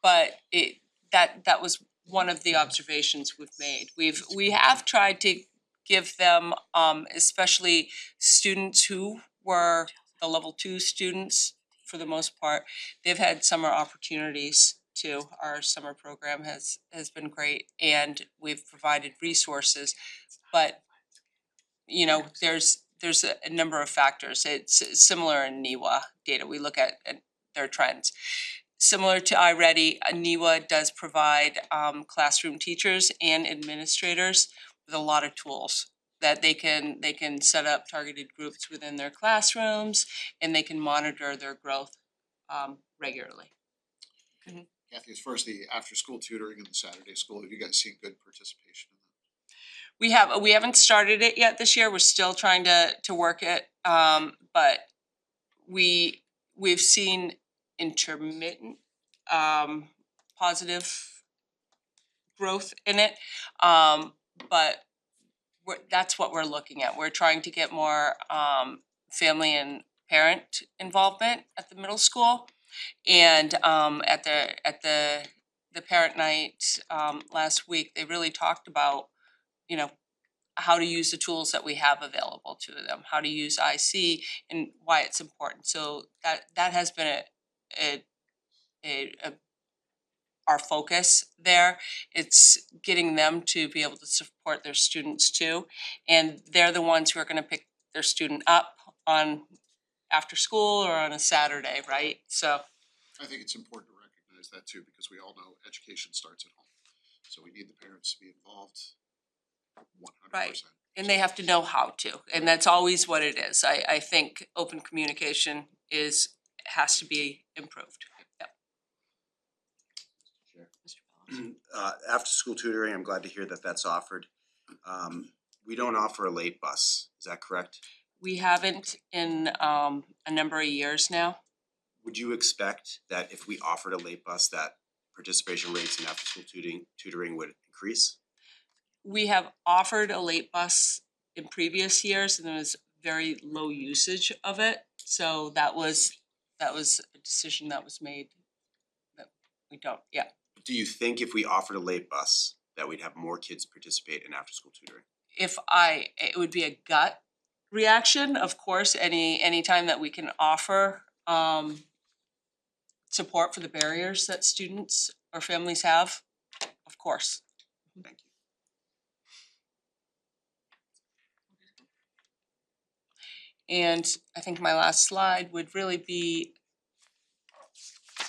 But that was one of the observations we've made. We have tried to give them, especially students who were the level 2 students for the most part, they've had summer opportunities too. Our summer program has been great, and we've provided resources, but you know, there's a number of factors. It's similar in NEWA data. We look at their trends. Similar to iReady, NEWA does provide classroom teachers and administrators with a lot of tools that they can set up targeted groups within their classrooms, and they can monitor their growth regularly. Kathy, as far as the after-school tutoring and the Saturday school, have you guys seen good participation in that? We haven't started it yet this year. We're still trying to work it, but we've seen intermittent positive growth in it, but that's what we're looking at. We're trying to get more family and parent involvement at the middle school, and at the parent night last week, they really talked about, you know, how to use the tools that we have available to them, how to use IC and why it's important. So that has been our focus there. It's getting them to be able to support their students too, and they're the ones who are going to pick their student up on after school or on a Saturday, right? So I think it's important to recognize that too, because we all know education starts at home. So we need the parents to be involved 100%. Right. And they have to know how to, and that's always what it is. I think open communication has to be improved. Yep. After school tutoring, I'm glad to hear that that's offered. We don't offer a late bus, is that correct? We haven't in a number of years now. would you expect that if we offered a late bus that participation rates in after school tutoring would increase? We have offered a late bus in previous years and there was very low usage of it. So that was a decision that was made that we don't, yeah. Do you think if we offered a late bus that we'd have more kids participate in after school tutoring? It would be a gut reaction, of course, anytime that we can offer support for the barriers that students or families have, of course. Thank you. And I think my last slide would really be,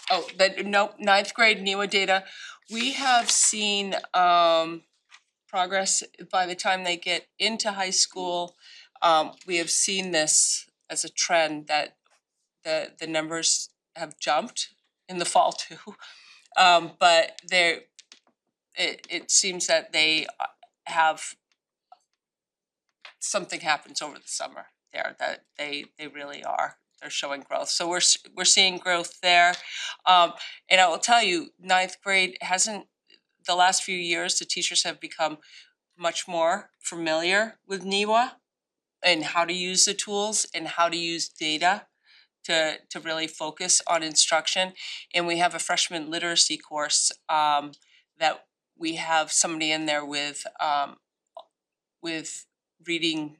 ninth grade NEWA data. We have seen progress by the time they get into high school. We have seen this as a trend that the numbers have jumped in the fall too. But it seems that they have, something happens over the summer there that they really are, they're showing growth. So we're seeing growth there. And I will tell you, ninth grade hasn't, the last few years, the teachers have become much more familiar with NEWA and how to use the tools and how to use data to really focus on instruction. And we have a freshman literacy course that we have somebody in there with reading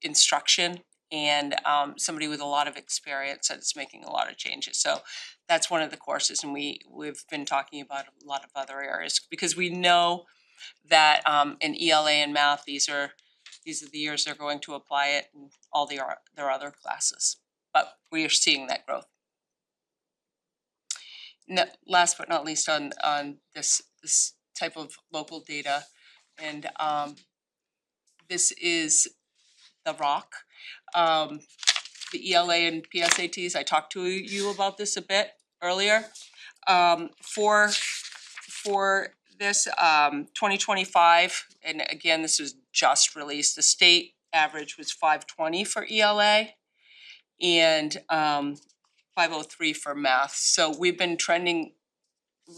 instruction and somebody with a lot of experience that's making a lot of changes. So that's one of the courses, and we've been talking about a lot of other areas because we know that in ELA and math, these are the years they're going to apply it in all their other classes. But we are seeing that growth. Last but not least on this type of local data, and this is the ROC. The ELA and PSATs, I talked to you about this a bit earlier. For this 2025, and again, this was just released, the state average was 520 for ELA and 503 for math. So we've been trending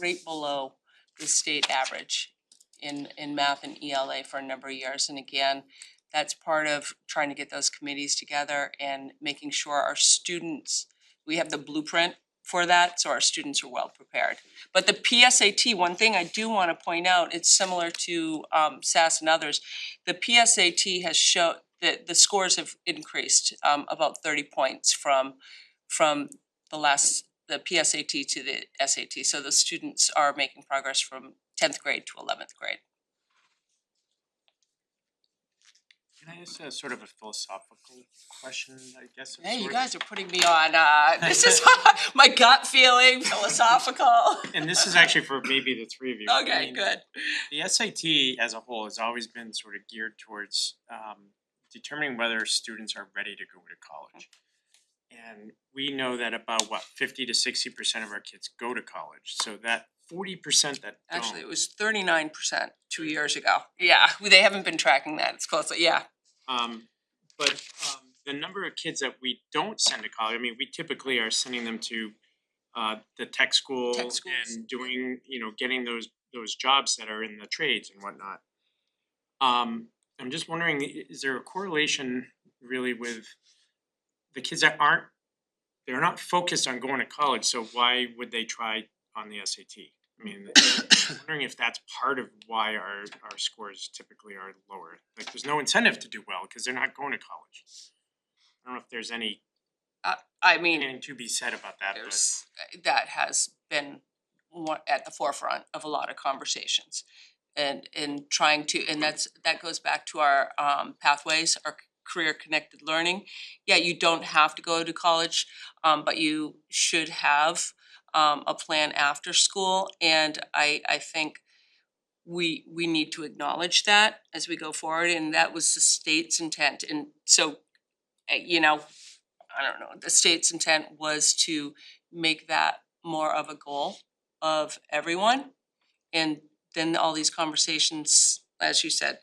right below the state average in math and ELA for a number of years. And again, that's part of trying to get those committees together and making sure our students, we have the blueprint for that, so our students are well prepared. But the PSAT, one thing I do want to point out, it's similar to SAS and others. The PSAT has shown that the scores have increased about 30 points from the PSAT to the SAT. So the students are making progress from 10th grade to 11th grade. Can I ask a sort of a philosophical question, I guess? of Hey, you sorts? guys are putting me on, this is my gut feeling, philosophical. And this is actually for maybe the three of you. I Okay, mean, good. The SAT as a whole has always been sort of geared towards determining whether students are ready to go to college. And we know that about 50 to 60% of our kids go to college. So that 40% that don't. Actually, it was 39% 2 years ago. Yeah, they haven't been tracking that, it's close, yeah. But the number of kids that we don't send to college, I mean, we typically are sending them to the tech school Tech schools. and doing, getting those jobs that are in the trades and whatnot. I'm just wondering, is there a correlation really with the kids that they're not focused on going to college, so why would they try on the SAT? I mean, I'm wondering if that's part of why our scores typically are lower. Like, there's no incentive to do well because they're not going to college. I don't know if there's anything to be said about that, but. That has been at the forefront of a lot of conversations. And trying to, and that goes back to our pathways, our career connected learning. Yeah, you don't have to go to college, but you should have a plan after school, and I think we need to acknowledge that as we go forward, and that was the state's intent. And so, I don't know, the state's intent was to make that more of a goal of everyone. And then all these conversations, as you said,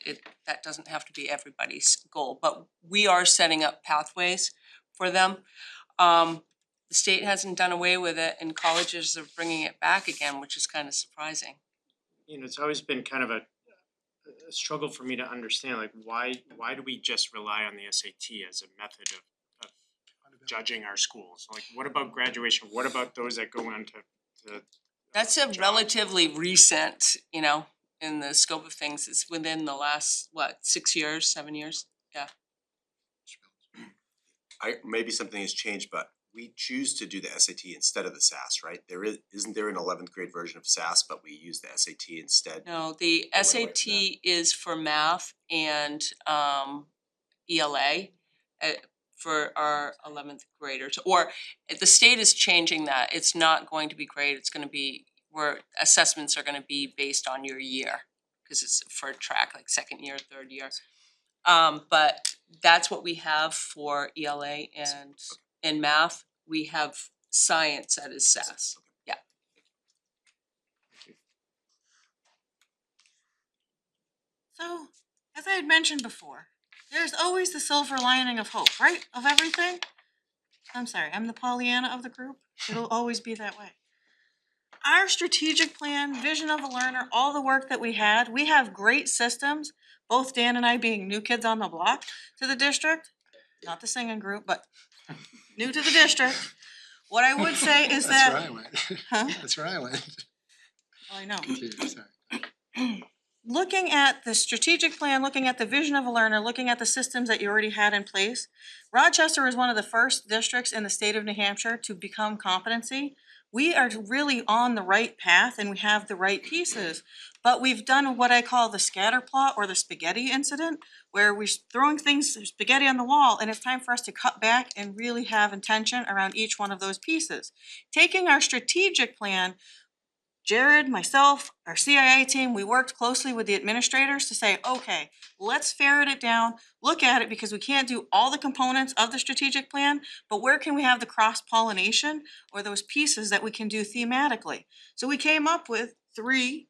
that doesn't have to be everybody's goal, but we are setting up pathways for them. the state hasn't done away with it and colleges are bringing it back again, which is kind of surprising. You know, it's always been kind of a struggle for me to understand, like, why do we just rely on the SAT as a method of judging our schools? Like, what about graduation? What about those that go on to That's a jobs? relatively recent, you know, in the scope of things, it's within the last, what, 6 years, 7 years? Yeah. Maybe something has changed, but we choose to do the SAT instead of the SAS, right? Isn't there an 11th grade version of SAS, but we use the SAT instead? No, the Or what about SAT is for math and ELA for our 11th graders. Or the state is changing that. It's not going to be grade, it's gonna be, where assessments are gonna be based on your year. Cause it's for track, like second year, third year. But that's what we have for ELA and in math. We have science that is SAS. Yeah. So, as I had mentioned before, there's always the silver lining of hope, right, of everything? I'm sorry, I'm the Pollyanna of the group, it'll always be that way. Our strategic plan, vision of a learner, all the work that we have great systems, both Dan and I being new kids on the block to the district, not the singing group, but new to the district. What I would say is That's that. where I went. Huh? That's where I went. I know. Sorry. Looking at the strategic plan, looking at the vision of a learner, looking at the systems that you already had in place, Rochester is one of the first districts in the state of New Hampshire to become competency. We are really on the right path and we have the right pieces, but we've done what I call the scatter plot or the spaghetti incident, where we're throwing things, spaghetti on the wall, and it's time for us to cut back and really have intention around each one of those pieces. Taking our strategic plan, Jared, myself, our CIA team, we worked closely with the administrators to say, okay, let's ferret it down, look at it, because we can't do all the components of the strategic plan, but where can we have the cross-pollination or those pieces that we can do thematically? So we came up with 3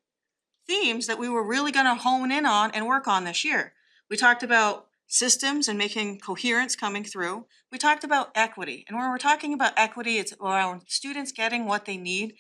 themes that we were really gonna hone in on and work on this year. We talked about systems and making coherence coming through. We talked about equity, and when we're talking about equity, it's around students getting what they need,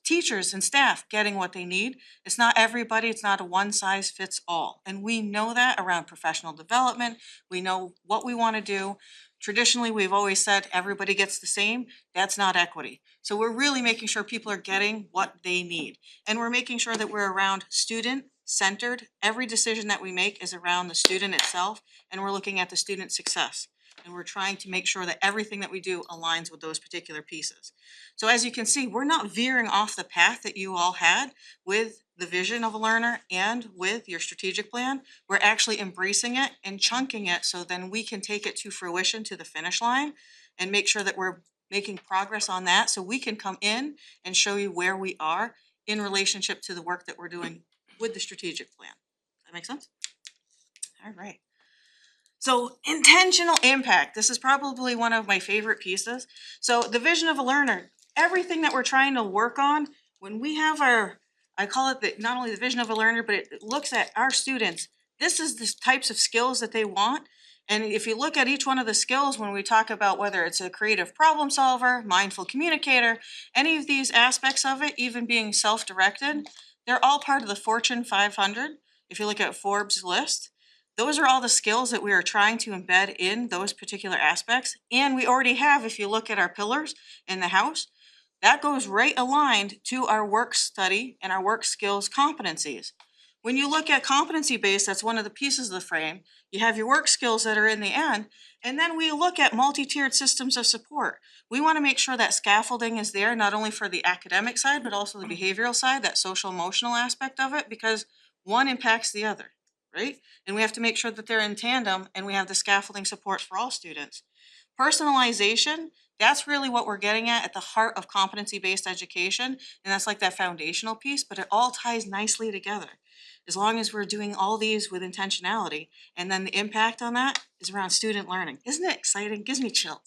teachers and staff getting what they need. It's not everybody, it's not a one size fits all. And we know that around professional development, we know what we wanna do. Traditionally, we've always said everybody gets the same, that's not equity. So we're really making sure people are getting what they need. And we're making sure that we're around student centered. Every decision that we make is around the student itself, and we're looking at the student success. And we're trying to make sure that everything that we do aligns with those particular pieces. So as you can see, we're not veering off the path that you all had with the vision of a learner and with your strategic plan. We're actually embracing it and chunking it so then we can take it to fruition, to the finish line, and make sure that we're making progress on that so we can come in and show you where we are in relationship to the work that we're doing with the strategic plan. Does that make sense? All right. So intentional impact, this is probably one of my favorite pieces. So the vision of a learner, everything that we're trying to work on, when we have our, I call it the, not only the vision of a learner, but it looks at our students. This is the types of skills that they want. And if you look at each one of the skills, when we talk about whether it's a creative problem solver, mindful communicator, any of these aspects of it, even being self-directed, they're all part of the Fortune 500. If you look at Forbes' list, those are all the skills that we are trying to embed in those particular aspects. And we already have, if you look at our pillars in the house, that goes right aligned to our work study and our work skills competencies. When you look at competency based, that's one of the pieces of the frame. You have your work skills that are in the end, and then we look at multi-tiered systems of support. We want to make sure that scaffolding is there, not only for the academic side, but also the behavioral side, that social emotional aspect of it, because one impacts the other, right? And we have to make sure that they're in tandem and we have the scaffolding support for all students. Personalization, that's really what we're getting at the heart of competency-based education, and that's like that foundational piece, but it all ties nicely together. As long as we're doing all these with intentionality, and then the impact on that is around student learning. Isn't it exciting? Gives me chills.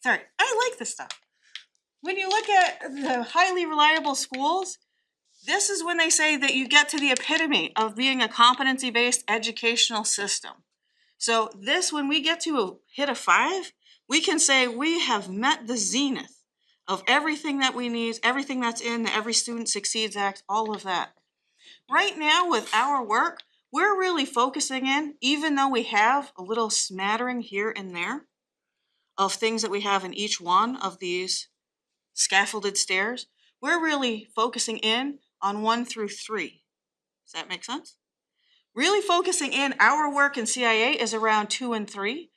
Sorry, I like this stuff. When you look at the highly reliable schools, this is when they say that you get to the epitome of being a competency-based educational system. So this, when we get to hit a 5, we can say we have met the zenith of everything that we need, everything that's in the Every Student Succeeds Act, all of that. Right now with our work, we're really focusing in, even though we have a little smattering here and there of things that we have in each one of these scaffolded stairs, we're really focusing in on 1 through 3. Does that make sense? Really focusing in, our work in CIA is around 2 and 3,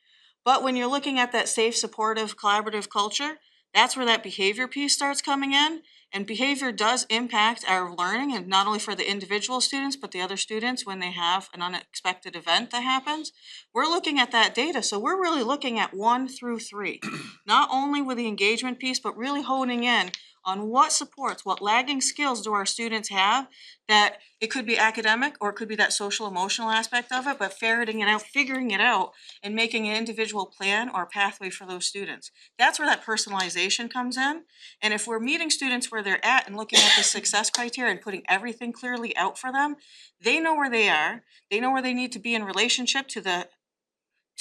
but when you're looking at that safe, supportive, collaborative culture, that's where that behavior piece starts coming in. And behavior does impact our learning, and not only for the individual students, but the other students when they have an unexpected event that happens. We're looking at that data, so we're really looking at 1 through 3. Not only with the engagement piece, but really honing in on what supports, what lagging skills do our students have, that it could be academic or it could be that social emotional aspect of it, but ferreting it out, figuring it out, and making an individual plan or pathway for those students. That's where that personalization comes in. And if we're meeting students where they're at and looking at the success criteria and putting everything clearly out for them, they know where they are, they know where they need to be in relationship to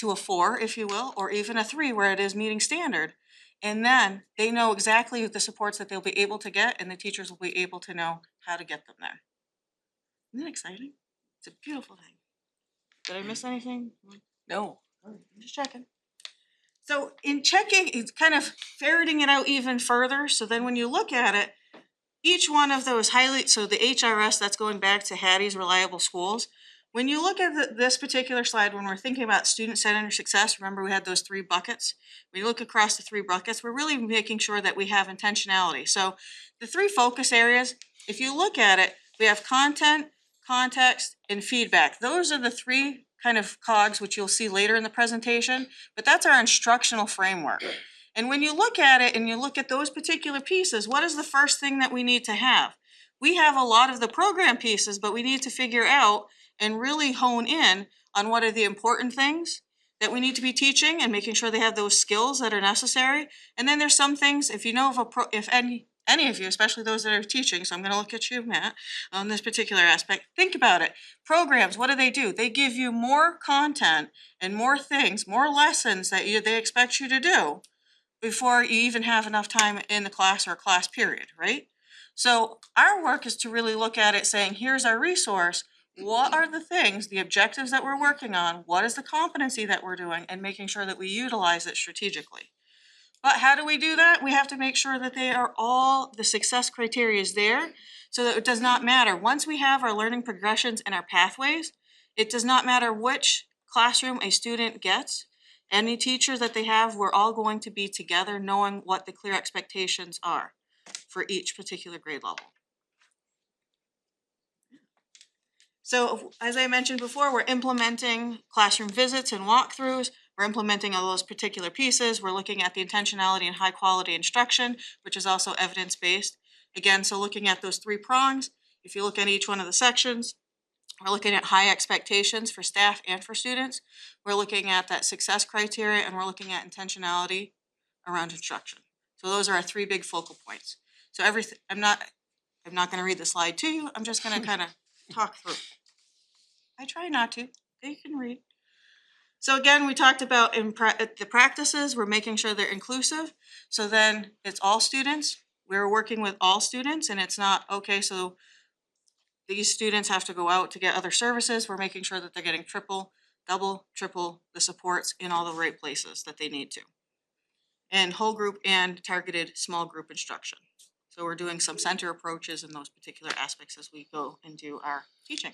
a 4, if you will, or even a 3 where it is meeting standard. And then they know exactly the supports that they'll be able to get, and the teachers will be able to know how to get them there. Isn't that exciting? It's a beautiful thing. Did I miss anything? No. I'm just checking. So in checking, it's kind of ferreting it out even further. So then when you look at it, each one of those so the HRS, that's going back to Hattie's Reliable Schools. When you look at this particular slide, when we're thinking about student-centered success, remember we had those 3 buckets? When you look across the 3 buckets, we're really making sure that we have intentionality. So the 3 focus areas, if you look at it, we have content, context, and feedback. Those are the 3 kind of cogs, which you'll see later in the presentation, but that's our instructional framework. And when you look at it and you look at those particular pieces, what is the first thing that we need to have? We have a lot of the program pieces, but we need to figure out and really hone in on what are the important things that we need to be teaching and making sure they have those skills that are necessary. And then there's some things, if you know of if any of you, especially those that are teaching, so I'm gonna look at you, Matt, on this particular aspect, think about it. Programs, what do? They give you more content and more things, more lessons that they expect you to do before you even have enough time in the class or a class period, right? So our work is to really look at it saying, here's our resource, what are the things, the objectives that we're working on, what is the competency that we're doing, and making sure that we utilize it strategically. But how do we do that? We have to make sure that they are all, the success criteria is there, so that it does not matter. Once we have our learning progressions and our pathways, it does not matter which classroom a student gets. Any teacher that they have, we're all going to be together knowing what the clear expectations are for each particular grade level. So as I mentioned before, we're implementing classroom visits and walkthroughs. We're implementing all those particular pieces. We're looking at the intentionality and high quality instruction, which is also evidence-based. Again, so looking at those 3 prongs, if you look at each one of the sections, we're looking at high expectations for staff and for students. We're looking at that success criteria, and we're looking at intentionality around instruction. So those are our 3 big focal points. So I'm not gonna read the slide to you. I'm just gonna kind of talk through. I try not to. You can read. So again, we talked about the practices. We're making sure they're inclusive. So then it's all students. We're working with all students, and it's not, okay, so these students have to go out to get other services. We're making sure that they're getting double, triple the supports in all the right places that they need to. And whole group and targeted small group instruction. So we're doing some center approaches in those particular aspects as we go and do our teaching.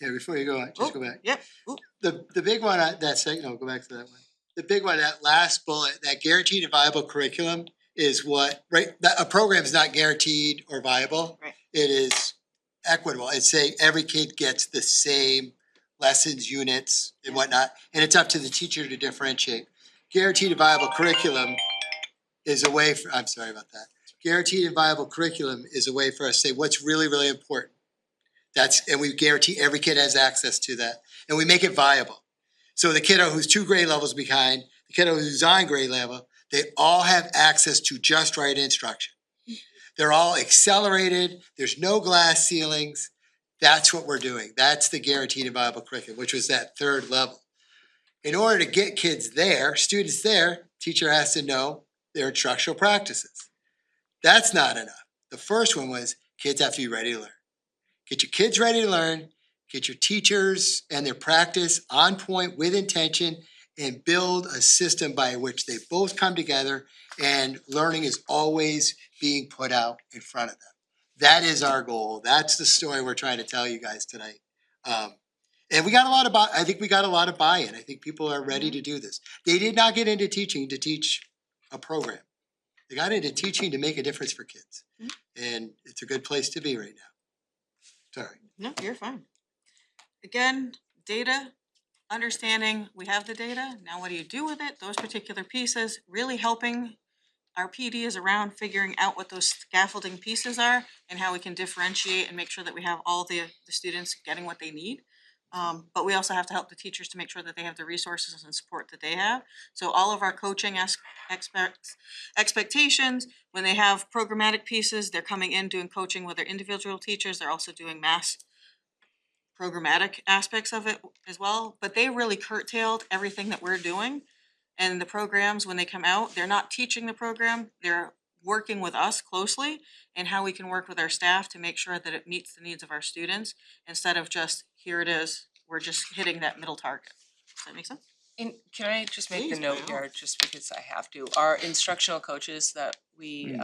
Yeah, before you go, just go back. Yep. Ooh. The big one, go back to that one. The big one, that last bullet, that guaranteed and viable curriculum is what, right, that a program is not guaranteed or viable. Right. It is equitable. It's saying every kid gets the same lessons, units and whatnot, and it's up to the teacher to differentiate. Guaranteed and viable curriculum is a way for, I'm sorry about that. Guaranteed and viable curriculum is a way for us to say what's really, really important. And we guarantee every kid has access to that, and we make it viable. So the kiddo who's 2 grade levels behind, the kiddo who's on grade level, they all have access to just right instruction. They're all accelerated, there's no glass ceilings. That's what we're doing. That's the guaranteed and viable curriculum, which was that 3rd level. In order to get kids there, students there, teacher has to know their instructional practices. That's not enough. The first one was kids have to be ready to learn. Get your kids ready to learn, get your teachers and their practice on point with intention, and build a system by which they both come together and learning is always being put out in front of them. That is our goal. That's the story we're trying to tell you guys tonight. And we got a lot of I think we got a lot of buy-in. I think people are ready to do this. They did not get into teaching to teach a program. They got into teaching to make a difference for kids. And it's a good place to be right now. Sorry. No, you're fine. Again, data, understanding, we have the data, now what do you do with it? Those particular pieces, really helping our PD is around figuring out what those scaffolding pieces are and how we can differentiate and make sure that we have all the students getting what they need. But we also have to help the teachers to make sure that they have the resources and support that they have. So all of our coaching expectations, when they have programmatic pieces, they're coming in doing coaching with their individual teachers, they're also doing mass programmatic aspects of it as well, but they really curtailed everything that we're doing. And the programs, when they come out, they're not teaching the program, they're working with us closely and how we can work with our staff to make sure that it meets the needs of our students instead of just, here it is, we're just hitting that middle target. Does that make sense? And can I just make Please, a by note all. here, just because I have to, our instructional coaches that we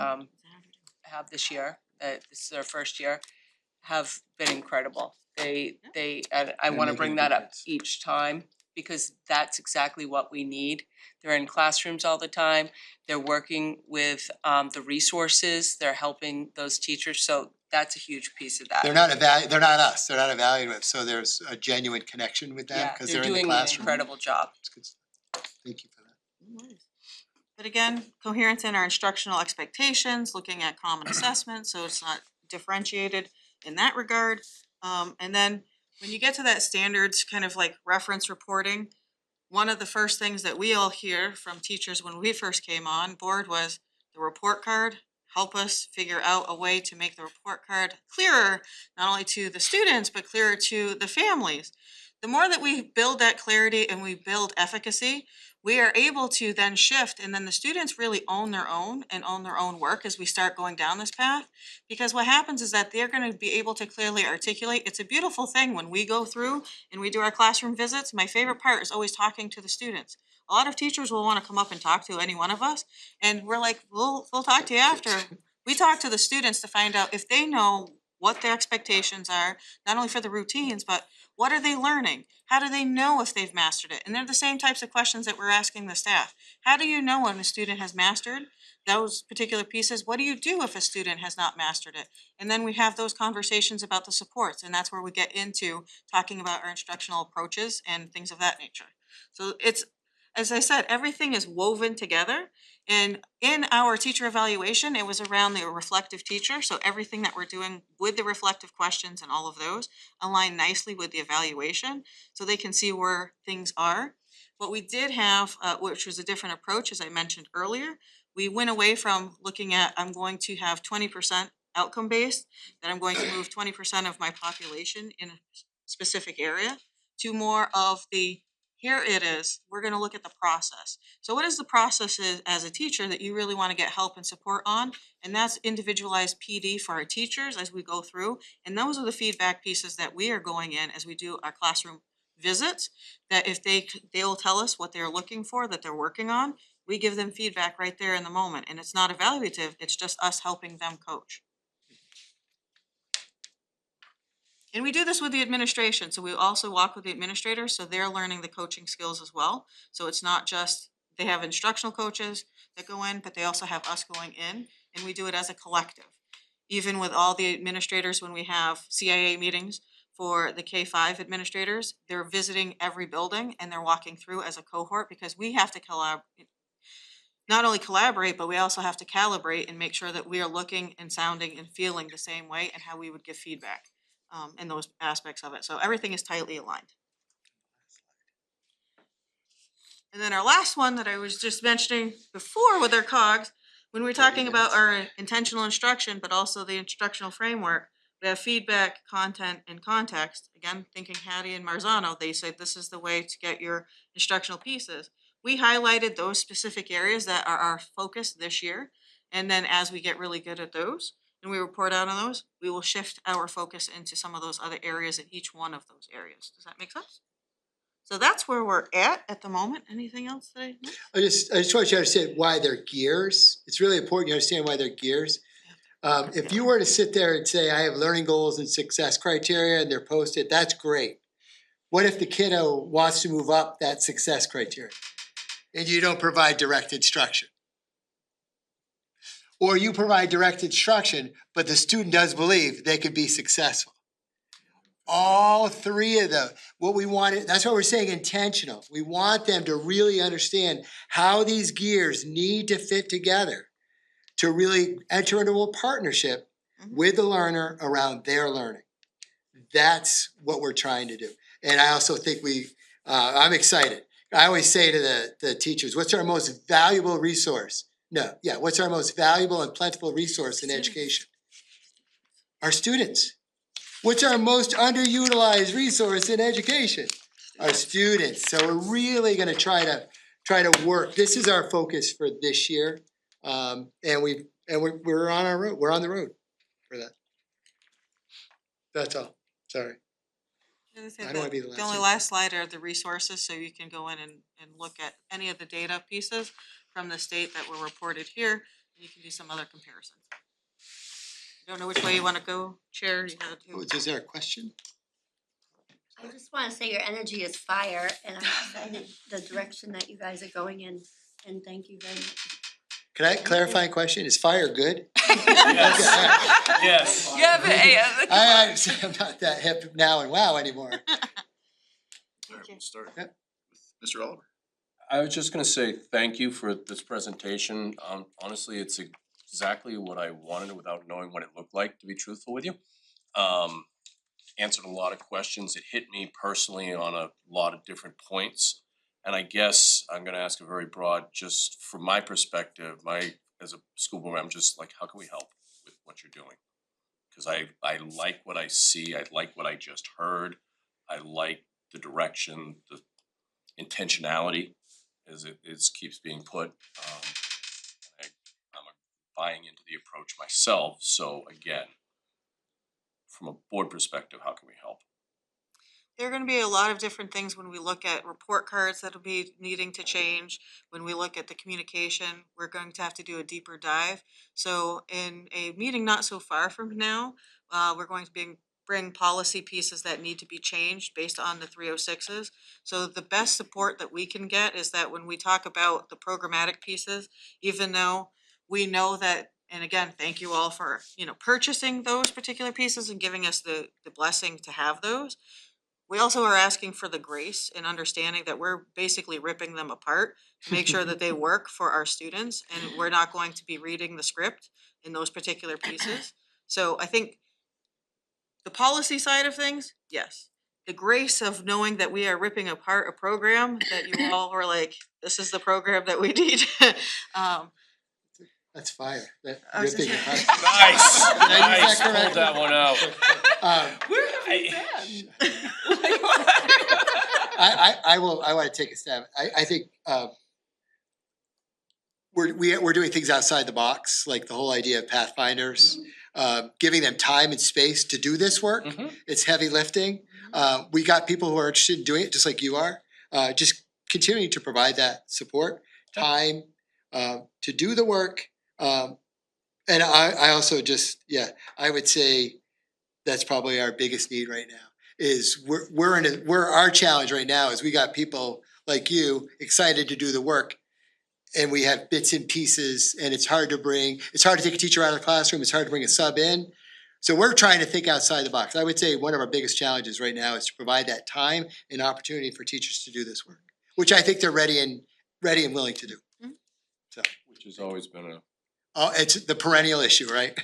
have this year, this is their first year, have been incredible. And I wanna making bring a that up difference. each time, because that's exactly what we need. They're in classrooms all the time, they're working with the resources, they're helping those teachers, so that's a huge piece of that. They're not us, they're not evaluative, so there's a genuine connection with them Yeah, because they're they're in the doing an classroom. incredible job. It's good stuff. Thank you for that. But again, coherence in our instructional expectations, looking at common assessment, so it's not differentiated in that regard. And then when you get to that standards kind of like reference reporting, one of the first things that we all hear from teachers when we first came on board was the report card. Help us figure out a way to make the report card clearer, not only to the students, but clearer to the families. The more that we build that clarity and we build efficacy, we are able to then shift, and then the students really own their own and own their own work as we start going down this path. Because what happens is that they're gonna be able to clearly articulate. It's a beautiful thing when we go through and we do our classroom visits. My favorite part is always talking to the students. A lot of teachers will wanna come up and talk to any one of us, and we're like, we'll talk to you after. We talk to the students to find out if they know what their expectations are, not only for the routines, but what are they learning? How do they know if they've mastered it? And they're the same types of questions that we're asking the staff. How do you know when a student has mastered those particular pieces? What do you do if a student has not mastered it? And then we have those conversations about the supports, and that's where we get into talking about our instructional approaches and things of that nature. So it's, as I said, everything is woven together. And in our teacher evaluation, it was around the reflective teacher, so everything that we're doing with the reflective questions and all of those align nicely with the evaluation, so they can see where things are. What we did have, which was a different approach, as I mentioned earlier, we went away from looking at, I'm going to have 20% outcome based, that I'm going to move 20% of my population in a specific area, to more of the, here it is, we're gonna look at the process. So what is the process as a teacher that you really wanna get help and support on? And that's individualized PD for our teachers as we go through. And those are the feedback pieces that we are going in as we do our classroom visits. That if they'll tell us what they're looking for, that they're working on, we give them feedback right there in the moment. And it's not evaluative, it's just us helping them coach. And we do this with the administration, so we also walk with the administrators, so they're learning the coaching skills as well. So it's not just, they have instructional coaches that go in, but they also have us going in, and we do it as a collective. Even with all the administrators, when we have CIA meetings for the K-5 administrators, they're visiting every building and they're walking through as a cohort, because we have to not only collaborate, but we also have to calibrate and make sure that we are looking and sounding and feeling the same way and how we would give feedback. In those aspects of it, so everything is tightly aligned. And then our last one that I was just mentioning before with our COGS, when we were talking about our intentional instruction, but also the instructional framework, We have feedback, content, and context. Again, thinking Hattie and Marzano, they said this is the way to get your instructional pieces. We highlighted those specific areas that are our focus this year. And then as we get really good at those and we report out on those, we will shift our focus into some of those other areas in each one of those areas. Does that make sense? So that's where we're at the moment. Anything else that I missed? I just want you to understand why they're gears. It's really important you understand why they're gears. If you were to sit there and say, I have learning goals and success criteria and they're posted, that's great. What if the kiddo wants to move up that success criteria and you don't provide direct instruction? Or you provide direct instruction, but the student does believe they could be successful. All three of them, what we want, that's what we're saying intentional. We want them to really understand how these gears need to fit together to really enter into a partnership with the learner around their learning. That's what we're trying to do. And I also think I'm excited. I always say to the teachers, what's our most valuable resource? What's our most valuable and plentiful resource in education? Our students. What's our most underutilized resource in education? Our students. So we're really gonna try to work. This is our focus for this year. And we're on our road. We're on the road for that. That's all. Sorry. I don't wanna be the last The only one. last slide are the resources, so you can go in and look at any of the data pieces from the state that were reported here, and you can do some other comparisons. Don't know which way you wanna go, Chair, you had to. Is there a question? I just wanna say your energy is fire and I'm excited the direction that you guys are going in, and thank you very much. Can I clarify a question? Is fire good? Yes. Yeah, but I'm not that hip now and wow anymore. Alright, we'll start Yep. with Mr. Oliver. I was just gonna say thank you for this presentation. Honestly, it's exactly what I wanted without knowing what it looked like, to be truthful with you. Answered a lot of questions. It hit me personally on a lot of different points. And I guess I'm gonna ask a very broad, just from my perspective, as a school board, I'm just like, how can we help with what you're doing? Cause I like what I see, I like what I just heard, I like the direction, the intentionality as it keeps being put. I'm buying into the approach myself, so again, from a board perspective, how can we help? There are gonna be a lot of different things when we look at report cards that'll be needing to change. When we look at the communication, we're going to have to do a deeper dive. So in a meeting not so far from now, we're going to bring policy pieces that need to be changed based on the 306s. So the best support that we can get is that when we talk about the programmatic pieces, even though we know that, and again, thank you all for, purchasing those particular pieces and giving us the blessing to have those. We also are asking for the grace and understanding that we're basically ripping them apart to make sure that they work for our students, and we're not going to be reading the script in those particular pieces. So I think the policy side of things, yes. The grace of knowing that we are ripping apart a program that you all were like, this is the program that we need. That's fire. That I was ripping just- apart. Nice, Did I use nice, that pulled that one out. where have we been? I wanna take a stab. I think we're doing things outside the box, like the whole idea of pathfinders. Giving them time and space to do this work. Mhm. It's heavy lifting. We got people who are interested in doing it, just like you are. Just continuing to provide that support, time to do the work. And I also just, I would say that's probably our biggest need right now. Is our challenge right now is we got people like you excited to do the work. And we have bits and pieces, and it's hard to take a teacher out of the classroom, it's hard to bring a sub in. So we're trying to think outside the box. I would say one of our biggest challenges right now is to provide that time and opportunity for teachers to do this work, which I think they're ready and willing to do. So, Which has always been a. it's the perennial issue, right?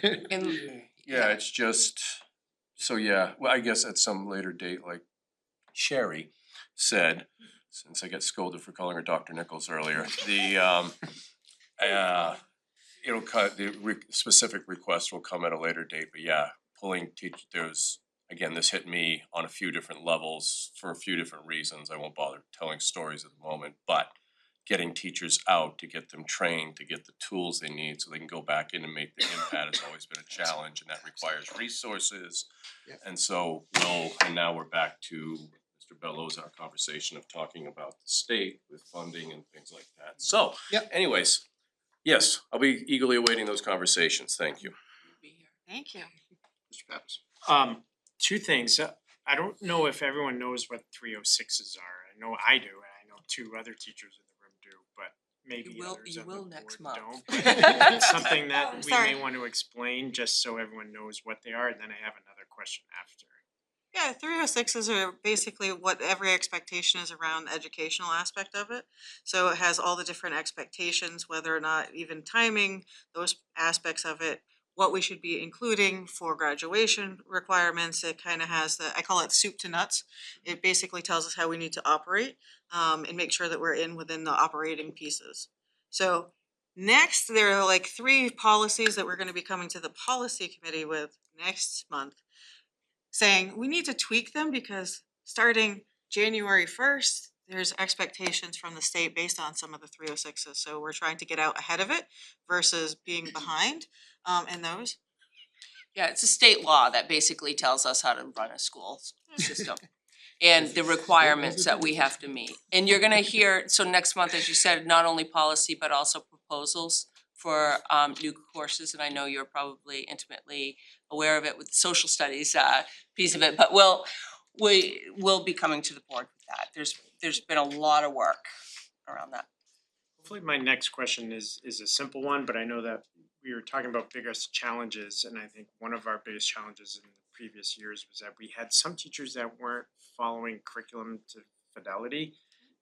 Yeah, it's just, so yeah, well, I guess at some later date, like Sherry said, since I get scolded for calling her Dr. Nichols earlier, it'll cut, specific request will come at a later date, but yeah, again, this hit me on a few different levels for a few different reasons. I won't bother telling stories at the moment, but getting teachers out to get them trained, to get the tools they need so they can go back in and make the impact has always been a challenge, and that requires resources. Yep. And so and now we're back to Mr. Bellows, our conversation of talking about the state with funding and things like that. So, Yep. anyways, yes, I'll be eagerly awaiting those conversations. Thank you. Thank you. Mr. Pappas. Two things. I don't know if everyone knows what 306s are. I know I do, and I know two other teachers in the room do, but maybe others on the board next don't. month. It's something that we Sorry. may want to explain just so everyone knows what they are, and then I have another question after. Yeah, 306s are basically what every expectation is around the educational aspect of it. So it has all the different expectations, whether or not even timing, those aspects of it, what we should be including for graduation requirements. It kind of has I call it soup to nuts. It basically tells us how we need to operate and make sure that we're within the operating pieces. So next, there are like 3 policies that we're going to be coming to the policy committee with next month, saying we need to tweak them because starting January 1st, there's expectations from the state based on some of the 306s. So we're trying to get out ahead of it versus being behind in those. Yeah, it's a state law that basically tells us how to run a school system and the requirements that we have to meet. And you're gonna hear, so next month, as you said, not only policy, but also proposals for new courses. And I know you're probably intimately aware of it with the social studies piece of it, but we will be coming to the board with that. There's been a lot of work around that. Hopefully my next question is a simple one, but I know that we were talking about biggest challenges, and I think one of our biggest challenges in the previous years was that we had some teachers that weren't following curriculum to fidelity.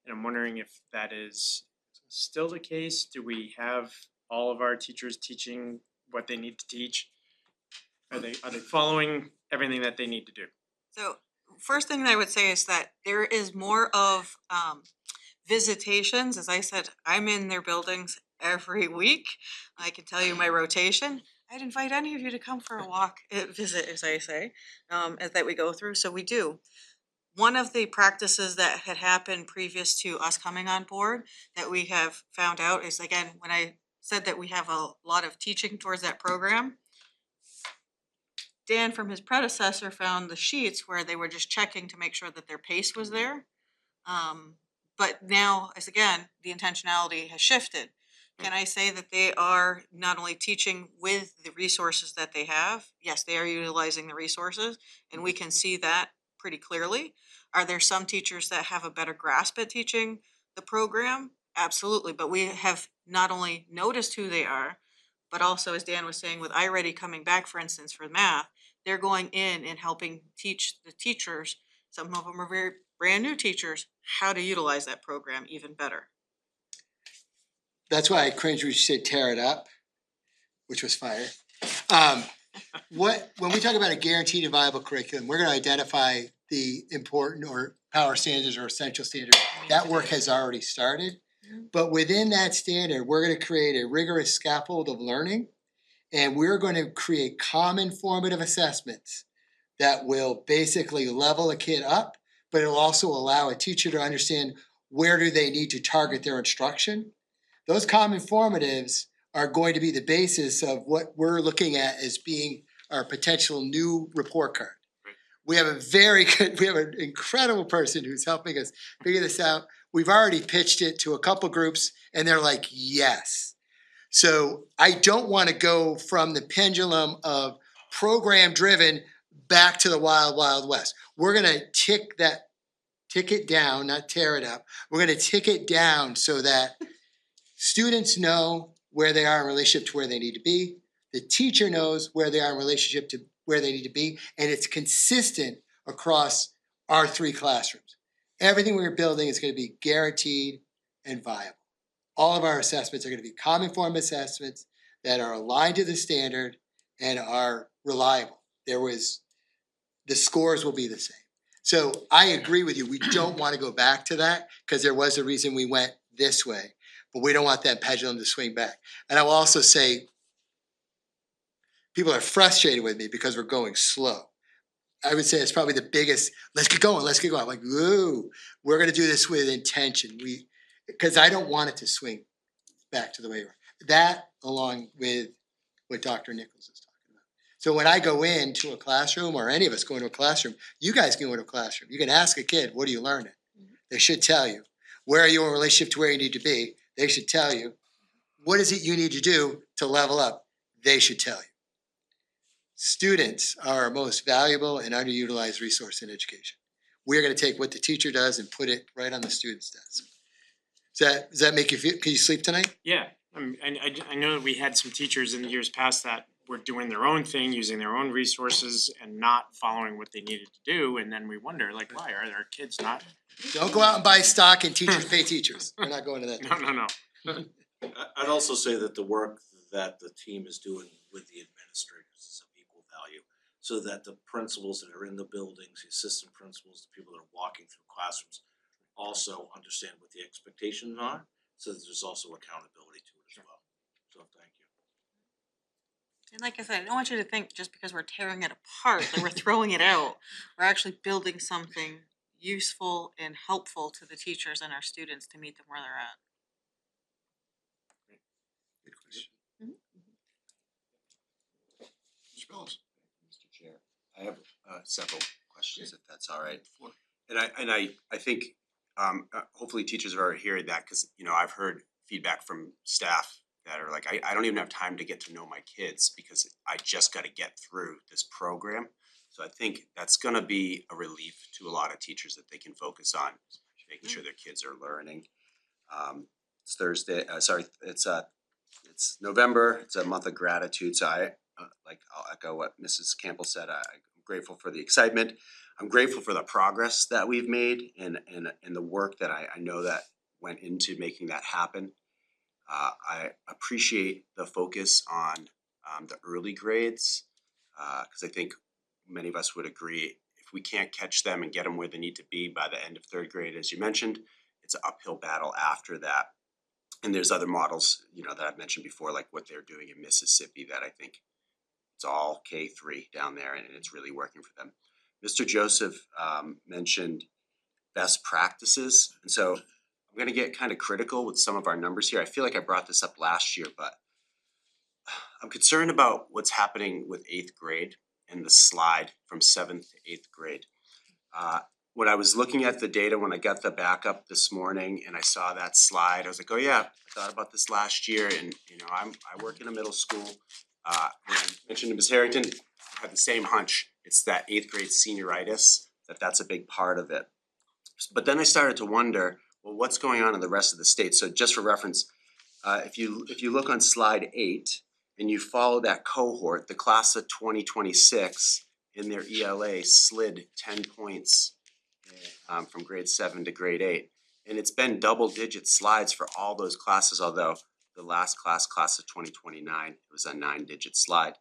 And I'm wondering if that is still the case. Do we have all of our teachers teaching what they need to teach? Are they following everything that they need to do? So first thing that I would say is that there is more of visitations. As I said, I'm in their buildings every week. I can tell you my rotation. I'd invite any of you to come for a walk, visit, as I say, as that we go through. So we do. One of the practices that had happened previous to us coming on board that we have found out is, again, when I said that we have a lot of teaching towards that program, Dan from his predecessor found the sheets where they were just checking to make sure that their pace was there. But now, as again, the intentionality has shifted. Can I say that they are not only teaching with the resources that they have? Yes, they are utilizing the resources, and we can see that pretty clearly. Are there some teachers that have a better grasp at teaching the program? Absolutely, but we have not only noticed who they are, but also, as Dan was saying, with iReady coming back, for instance, for math, they're going in and helping teach the teachers. Some of them are very brand new teachers, how to utilize that program even better. That's why I cringed when you said tear it up, which was fire. When we talk about a guaranteed and viable curriculum, we're gonna identify the important or power standards or essential standards. That work has already started. But within that standard, we're gonna create a rigorous scaffold of learning. And we're gonna create common formative assessments that will basically level a kid up, but it'll also allow a teacher to understand where do they need to target their instruction. Those common formatives are going to be the basis of what we're looking at as being our potential new report card. We have an incredible person who's helping us figure this out. We've already pitched it to a couple groups and they're like, yes. So I don't want to go from the pendulum of program driven back to the wild, wild west. We're gonna tick it down, not tear it up. We're gonna tick it down so that students know where they are in relationship to where they need to be. The teacher knows where they are in relationship to where they need to be, and it's consistent across our 3 classrooms. Everything we're building is gonna be guaranteed and viable. All of our assessments are gonna be common form assessments that are aligned to the standard and are reliable. The scores will be the same. So I agree with you, we don't wanna go back to that, because there was a reason we went this way, but we don't want that pendulum to swing back. And I will also say, People are frustrated with me because we're going slow. I would say it's probably the biggest, let's get going, let's get going. I'm like, whoa, we're gonna do this with intention. Because I don't want it to swing back to the way we were. That along with what Dr. Nichols is talking about. So when I go into a classroom, or any of us go into a classroom, you guys can go into a classroom. You can ask a kid, what are you learning? They should tell you. Where are you in relationship to where you need to be? They should tell you. What is it you need to do to level up? They should tell you. Students are our most valuable and underutilized resource in education. We're gonna take what the teacher does and put it right on the student's desk. Does that make you feel, can you sleep tonight? Yeah, I know that we had some teachers in the years past that were doing their own thing, using their own resources and not following what they needed to do, and then we wonder like, why are our kids not? Don't go out and buy stock and teachers pay teachers. We're not going to that. No. I'd also say that the work that the team is doing with the administrators is of equal value. So that the principals that are in the buildings, the assistant principals, the people that are walking through classrooms also understand what the expectations are, so that there's also accountability to it as well. So thank you. And like I said, I don't want you to think just because we're tearing it apart, that we're throwing it out. We're actually building something useful and helpful to the teachers and our students to meet them where they're at. Good question. Mr. Bellows. Mr. Chair, I have several questions, if that's all right. And I think hopefully teachers are already hearing that, because I've heard feedback from staff that are like, I don't even have time to get to know my kids because I just gotta get through this program. So I think that's gonna be a relief to a lot of teachers, that they can focus on making sure their kids are learning. It's Thursday, it's November, it's a month of gratitude, so I'll echo what Mrs. Campbell said. I'm grateful for the excitement. I'm grateful for the progress that we've made and the work that I know that went into making that happen. I appreciate the focus on the early grades, because I think many of us would agree, if we can't catch them and get them where they need to be by the end of third grade, as you mentioned, it's an uphill battle after that. And there's other models, that I've mentioned before, like what they're doing in Mississippi, that I think it's all K-3 down there, and it's really working for them. Mr. Joseph mentioned best practices, and so I'm gonna get kind of critical with some of our numbers here. I feel like I brought this up last year, but I'm concerned about what's happening with eighth grade and the slide from seventh to eighth grade. When I was looking at the data, when I got the backup this morning and I saw that slide, I was like, oh yeah, I thought about this last year, and I work in a middle school. When I mentioned to Ms. Harrington, I had the same hunch. It's that eighth grade senioritis, that's a big part of it. But then I started to wonder, well, what's going on in the rest of the state? So just for reference, if you look on slide 8 and you follow that cohort, the class of 2026 in their ELA slid 10 points from grade 7 to grade 8. And it's been double-digit slides for all those classes, although the last class of 2029, it was a 9-digit slide.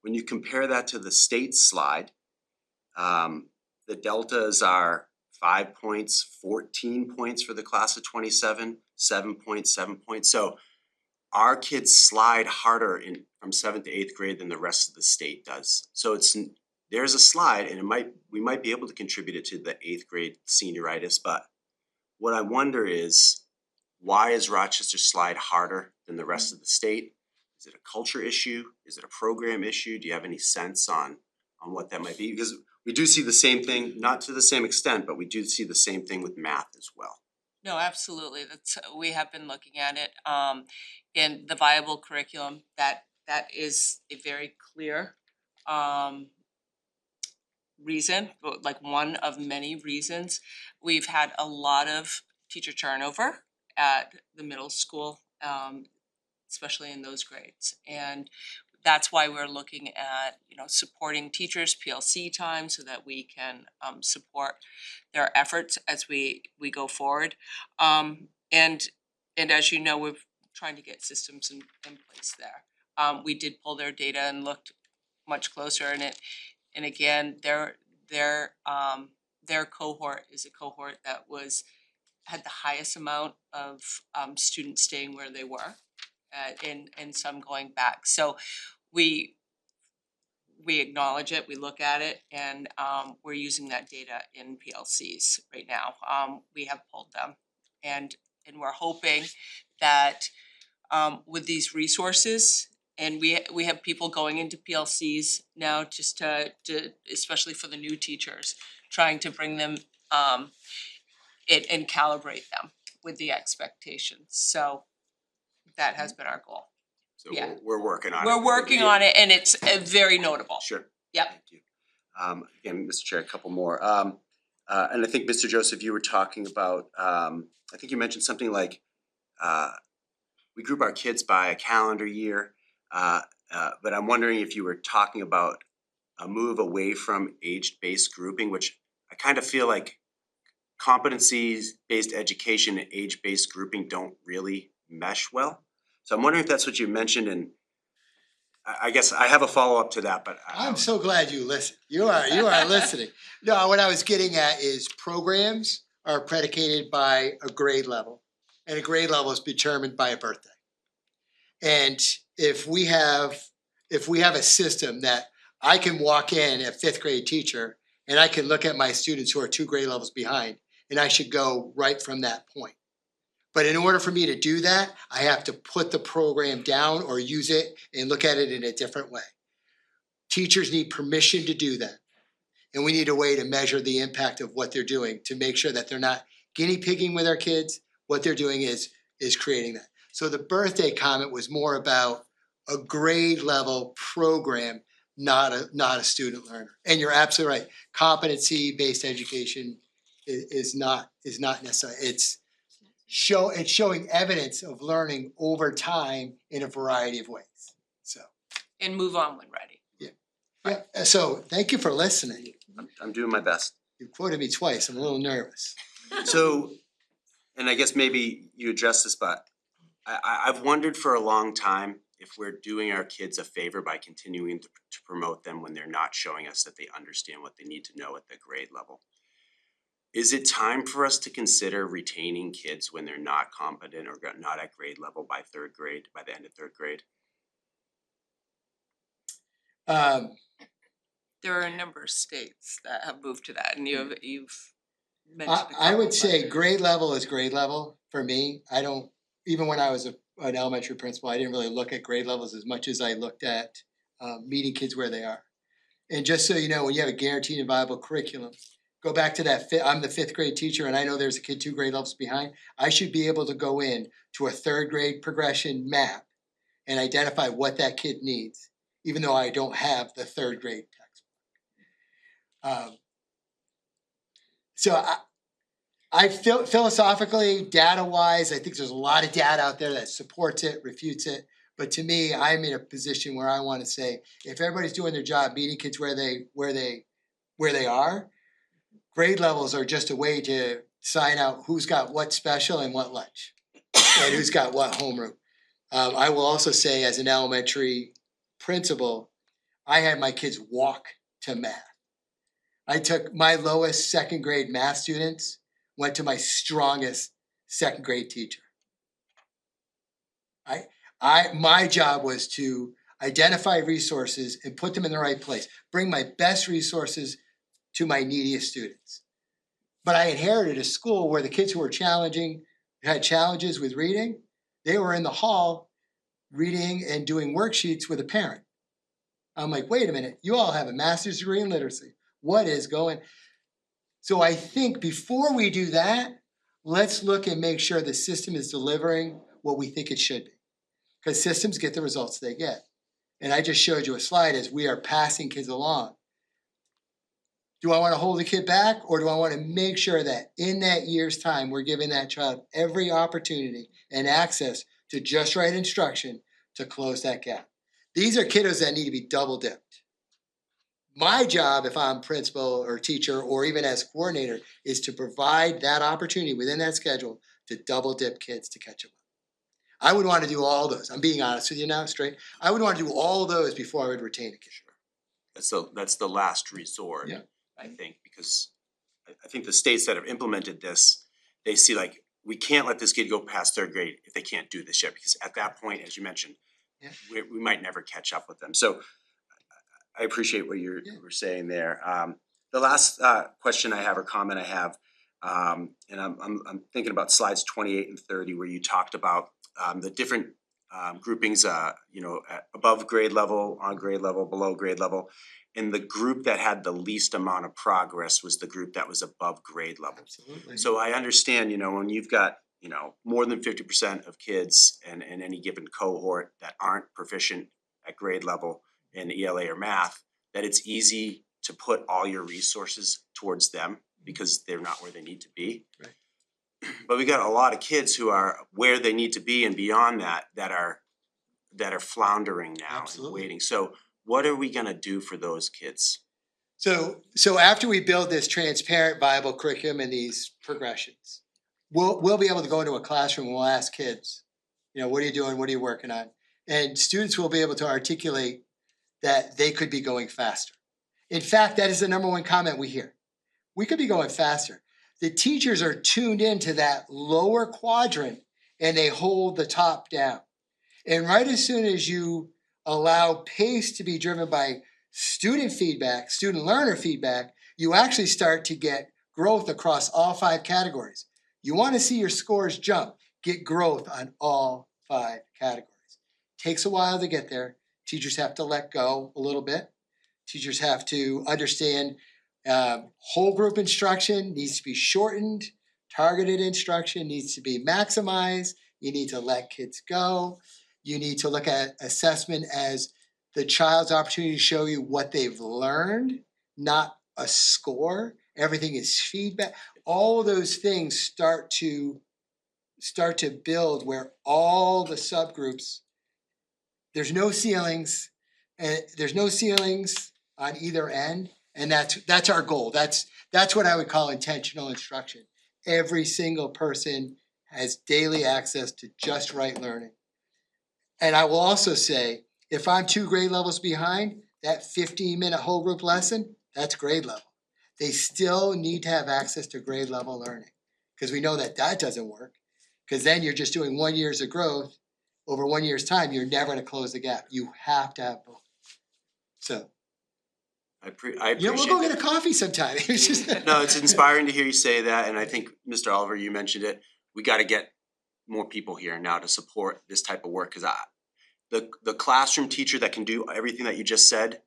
When you compare that to the state slide, the deltas are 5 points, 14 points for the class of 27, 7 points, 7 points. So our kids slide harder from 7th to 8th grade than the rest of the state does. So there's a slide, and we might be able to contribute it to the 8th grade senioritis, but what I wonder is, why is Rochester slide harder than the rest of the state? Is it a culture issue? Is it a program issue? Do you have any sense on what that might be? Because we do see the same thing, not to the same extent, but we do see the same thing with math as well. No, absolutely, we have been looking at it, in the viable curriculum, that is a very clear, reason, but like one of many reasons. We've had a lot of teacher turnover at the middle school, especially in those grades. And that's why we're looking at, supporting teachers, PLC time, so that we can support their efforts as we go forward. And as you know, we're trying to get systems in place there. We did pull their data and looked much closer, and again, their cohort is a cohort that had the highest amount of students staying where they were, and some going back. So we we acknowledge it, we look at it, and we're using that data in PLCs right now. We have pulled them and we're hoping that with these resources, and we have people going into PLCs now just to especially for the new teachers, trying to bring them and calibrate them with the expectations. So that has been our goal. So Yeah. we're working on it. We're working on it and it's very notable. Sure. Yep. Thank you. Again, Mr. Chair, a couple more. And I think, Mr. Joseph, you were talking about, I think you mentioned something like, we group our kids by a calendar year. But I'm wondering if you were talking about a move away from age-based grouping, which I kind of feel like competencies-based education and age-based grouping don't really mesh well. So I'm wondering if that's what you mentioned, and I guess I have a follow-up to that, but I'm so glad you listen. You are listening. No, what I was getting at is programs are predicated by a grade level, and a grade level is determined by a birthday. And if we have a system that I can walk in, a fifth grade teacher, and I can look at my students who are 2 grade levels behind, and I should go right from that point. But in order for me to do that, I have to put the program down or use it and look at it in a different way. Teachers need permission to do that. And we need a way to measure the impact of what they're doing to make sure that they're not guinea pigging with our kids. What they're doing is creating that. So the birthday comment was more about a grade level program, not a student learner. And you're absolutely right. Competency-based education is not necessary. It's showing evidence of learning over time in a variety of ways. So And move on when ready. yeah, so thank you for listening. I'm doing my best. You quoted me twice. I'm a little nervous. So, and I guess maybe you addressed this, but I've wondered for a long time if we're doing our kids a favor by continuing to promote them when they're not showing us that they understand what they need to know at the grade level. Is it time for us to consider retaining kids when they're not competent or not at grade level by third grade, by the end of third grade? There are a number of states that have moved to that and you've mentioned a I would couple, say but- grade level is grade level for me. I don't, even when I was an elementary principal, I didn't really look at grade levels as much as I looked at meeting kids where they are. And just so you know, when you have a guaranteed and viable curriculum, go back to that, I'm the fifth grade teacher and I know there's a kid 2 grade levels behind. I should be able to go in to a third grade progression map and identify what that kid needs, even though I don't have the third grade textbook. So I feel philosophically, data-wise, I think there's a lot of data out there that supports it, refutes it. But to me, I'm in a position where I want to say, if everybody's doing their job, meeting kids where they are, grade levels are just a way to sign out who's got what special and what lunch, and who's got what homeroom. I will also say, as an elementary principal, I had my kids walk to math. I took my lowest second grade math students, went to my strongest second grade teacher. My job was to identify resources and put them in the right place, bring my best resources to my neediest students. But I inherited a school where the kids who were had challenges with reading, they were in the hall reading and doing worksheets with a parent. I'm like, wait a minute, you all have a master's degree in literacy. What is going? So I think before we do that, let's look and make sure the system is delivering what we think it should be. Because systems get the results they get. And I just showed you a slide as we are passing kids along. Do I want to hold the kid back, or do I want to make sure that in that year's time, we're giving that child every opportunity and access to just right instruction to close that gap? These are kiddos that need to be double dipped. My job, if I'm principal or teacher, or even as coordinator, is to provide that opportunity within that schedule to double dip kids to catch them up. I would want to do all those. I'm being honest with you now, straight. I would want to do all those before I would retain a kid. That's the last resort, Yeah. I think, because I think the states that have implemented this, they see like, we can't let this kid go past third grade if they can't do this yet, because at that point, as you mentioned, Yeah. we might never catch up with them. So I appreciate what you Yeah. were saying there. The last question I have or comment I have, and I'm thinking about slides 28 and 30 where you talked about the different groupings, above grade level, on grade level, below grade level. And the group that had the least amount of progress was the group that was above grade level. Absolutely. So I understand, when you've got, more than 50% of kids in any given cohort that aren't proficient at grade level in ELA or math, that it's easy to put all your resources towards them because they're not where they need to be. Right. But we got a lot of kids who are where they need to be and beyond that are floundering now and Absolutely. waiting. So what are we gonna do for those kids? So after we build this transparent, viable curriculum and these progressions, we'll be able to go into a classroom and we'll ask kids, what are you doing? What are you working on? And students will be able to articulate that they could be going faster. In fact, that is the number one comment we hear. We could be going faster. The teachers are tuned into that lower quadrant and they hold the top down. And right as soon as you allow pace to be driven by student feedback, student learner feedback, you actually start to get growth across all 5 categories. You want to see your scores jump, get growth on all 5 categories. Takes a while to get there. Teachers have to let go a little bit. Teachers have to understand whole group instruction needs to be shortened. Targeted instruction needs to be maximized. You need to let kids go. You need to look at assessment as the child's opportunity to show you what they've learned, not a score. Everything is feedback. All of those things start to build where all the subgroups, there's no ceilings, and there's no ceilings on either end, and that's our goal. That's what I would call intentional instruction. Every single person has daily access to just right learning. And I will also say, if I'm 2 grade levels behind, that 15-minute whole group lesson, that's grade level. They still need to have access to grade level learning because we know that doesn't work because then you're just doing 1 year's of growth over 1 year's time. You're never going to close the gap. You have to have both. So, I appreciate we'll go that. get a coffee sometime. It's just No, it's inspiring to hear you say that, and I think, Mr. Oliver, you mentioned it, we gotta get more people here now to support this type of work, cause the classroom teacher that can do everything that you just said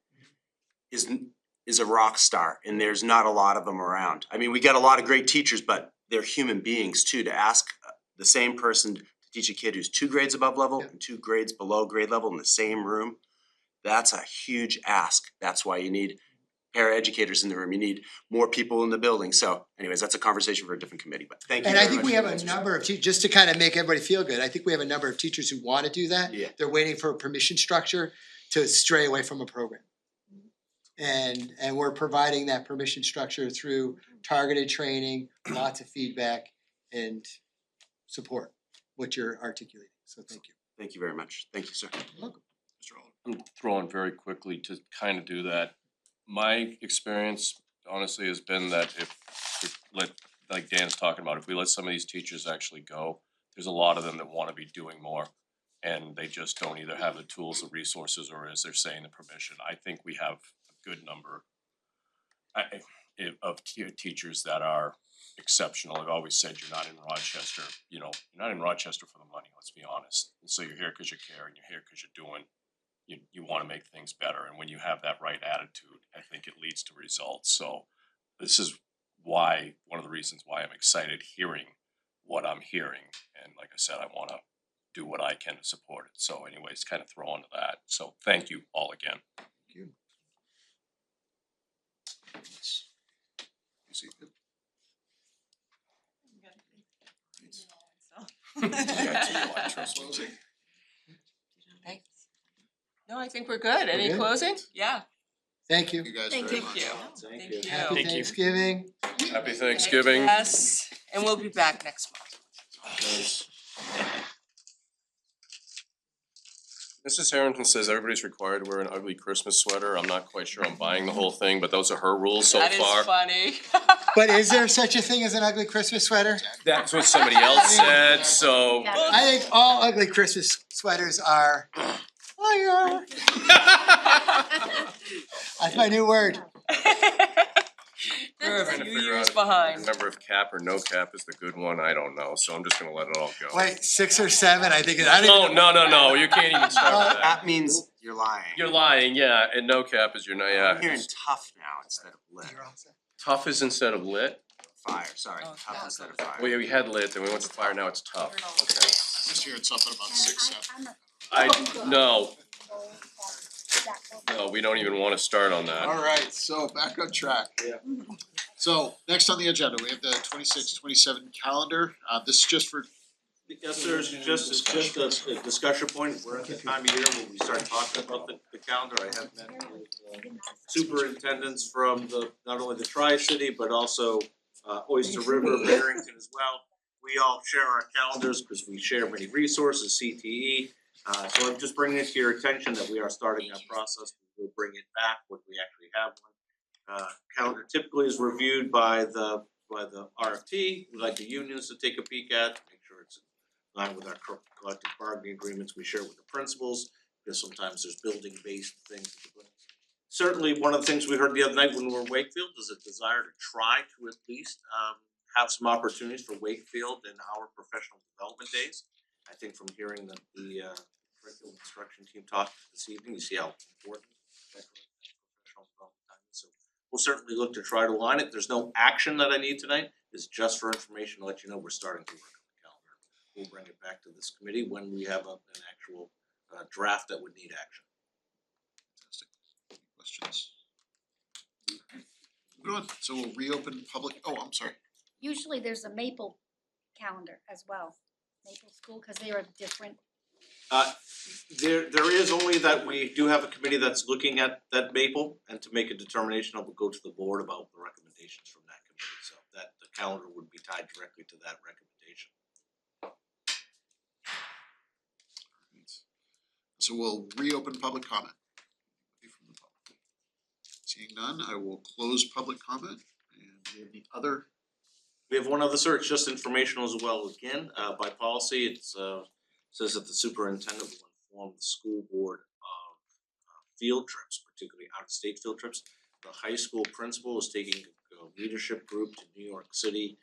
is a rock star, and there's not a lot of them around. I mean, we got a lot of great teachers, but they're human beings too. To ask the same person to teach a kid who's 2 grades above level and 2 grades below grade level in the same room, that's a huge ask. That's why you need paraeducators in the room. You need more people in the building. So anyways, that's a conversation for a different committee, but thank you And I very think much we for have the a answers. number of teachers, just to kind of make everybody feel good, I think we have a number of teachers who want to do that. Yeah. They're waiting for a permission structure to stray away from a program. And we're providing that permission structure through targeted training, lots of feedback and support, what you're articulating. So thank you. Thank you very much. Thank you, sir. Mr. Oliver. I'm throwing very quickly to kind of do that. My experience honestly has been that if we let, like Dan's talking about, if we let some of these teachers actually go, there's a lot of them that wanna be doing more. And they just don't either have the tools, the resources, or as they're saying, the permission. I think we have a good number of teachers that are exceptional. I've always said you're not in Rochester, you're not in Rochester for the money, let's be honest. And so you're here because you care and you're here because you're doing, you wanna make things better. And when you have that right attitude, I think it leads to results. So this is why, one of the reasons why I'm excited hearing what I'm hearing. And like I said, I wanna do what I can to support it. So anyways, kind of throw onto that. So thank you all again. Thank you. You see it? I trust you. Closing. Thanks. No, I think we're good. Any good? closing? Yeah. Thank you. Thank you guys Thank very you. much. Thank you. Happy Thank you. Thanksgiving. Happy Thanksgiving. Yes, and we'll be back next month. Mrs. Harrington says everybody's required to wear an ugly Christmas sweater. I'm not quite sure I'm buying the whole thing, but those are her rules so That is far. funny. But is there such a thing as an ugly Christmas sweater? That's what somebody else said, so. I think all ugly Christmas sweaters are fire. That's my new word. We're a Trying to few figure years out if behind. Remember if cap or no cap is the good one, I don't know, so I'm just gonna let it all go. Wait, 6 or 7, I think, I don't even. No, you can't even start with that. That means you're lying. You're lying, yeah, and no cap is your, no, yeah. I'm hearing tough now instead of lit. Tough is instead of lit? Fire, sorry, Oh, tough tough. instead of fire. Well, yeah, we had lit, then we went to fire, now it's tough. Okay. I'm just hearing something about 6, 7. No, we don't even wanna start on that. Alright, so back on track. Yeah. So next on the agenda, we have the 26-27 calendar. This is just for, Yes, sir, it's just a discussion point, we're at the time of year when we start talking about the calendar, I have met with superintendents from not only the Tri-City, but also Oyster River, Barrington as well. We all share our calendars because we share many resources, CTE. So I'm just bringing it to your attention that we are starting that process, we'll bring it back when we actually have one. Calendar typically is reviewed by the RFT, we like the unions to take a peek at, to make sure it's in line with our collective bargaining agreements, we share with the principals, because sometimes there's building based things. Certainly, one of the things we heard the other night when we were in Wakefield is a desire to try to at least have some opportunities for Wakefield in our professional development days. I think from hearing the curriculum instruction team talk this evening, you see how important that professional development time is. So we'll certainly look to try to align it. There's no action that I need tonight. It's just for information to let you know we're starting to work on the calendar. We'll bring it back to this committee when we have an actual draft that would need action. fantastic, any questions? Good one, so we'll reopen public, I'm sorry. Usually there's a Maple calendar as well, Maple School, cause they are different. There is only that we do have a committee that's looking at that Maple, and to make a determination, I will go to the board about the recommendations from that committee, so that the calendar would be tied directly to that recommendation. Alright. So we'll reopen public comment. Anybody from the public? Seeing none, I will close public comment and we have the other. We have one other search, just informational as well. Again, by policy, it's says that the superintendent will inform the school board of field trips, particularly out-of-state field trips. The high school principal is taking a leadership group to New York City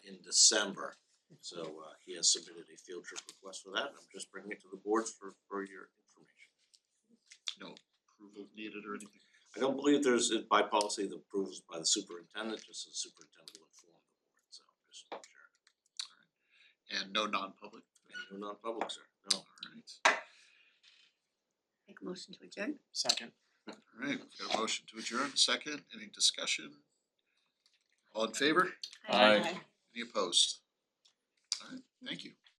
in December. So he has submitted a field trip request for that, and I'm just bringing it to the board for your information. No approval needed or anything? I don't believe there's, by policy, the approval is by the superintendent, just the superintendent will inform the board, so just share it. And no non-public? And no non-public, sir, no. Alright, Make a motion to adjourn? Second. alright, we've got a motion to adjourn, second, any discussion? All in favor? Aye. Any opposed? Alright, thank you.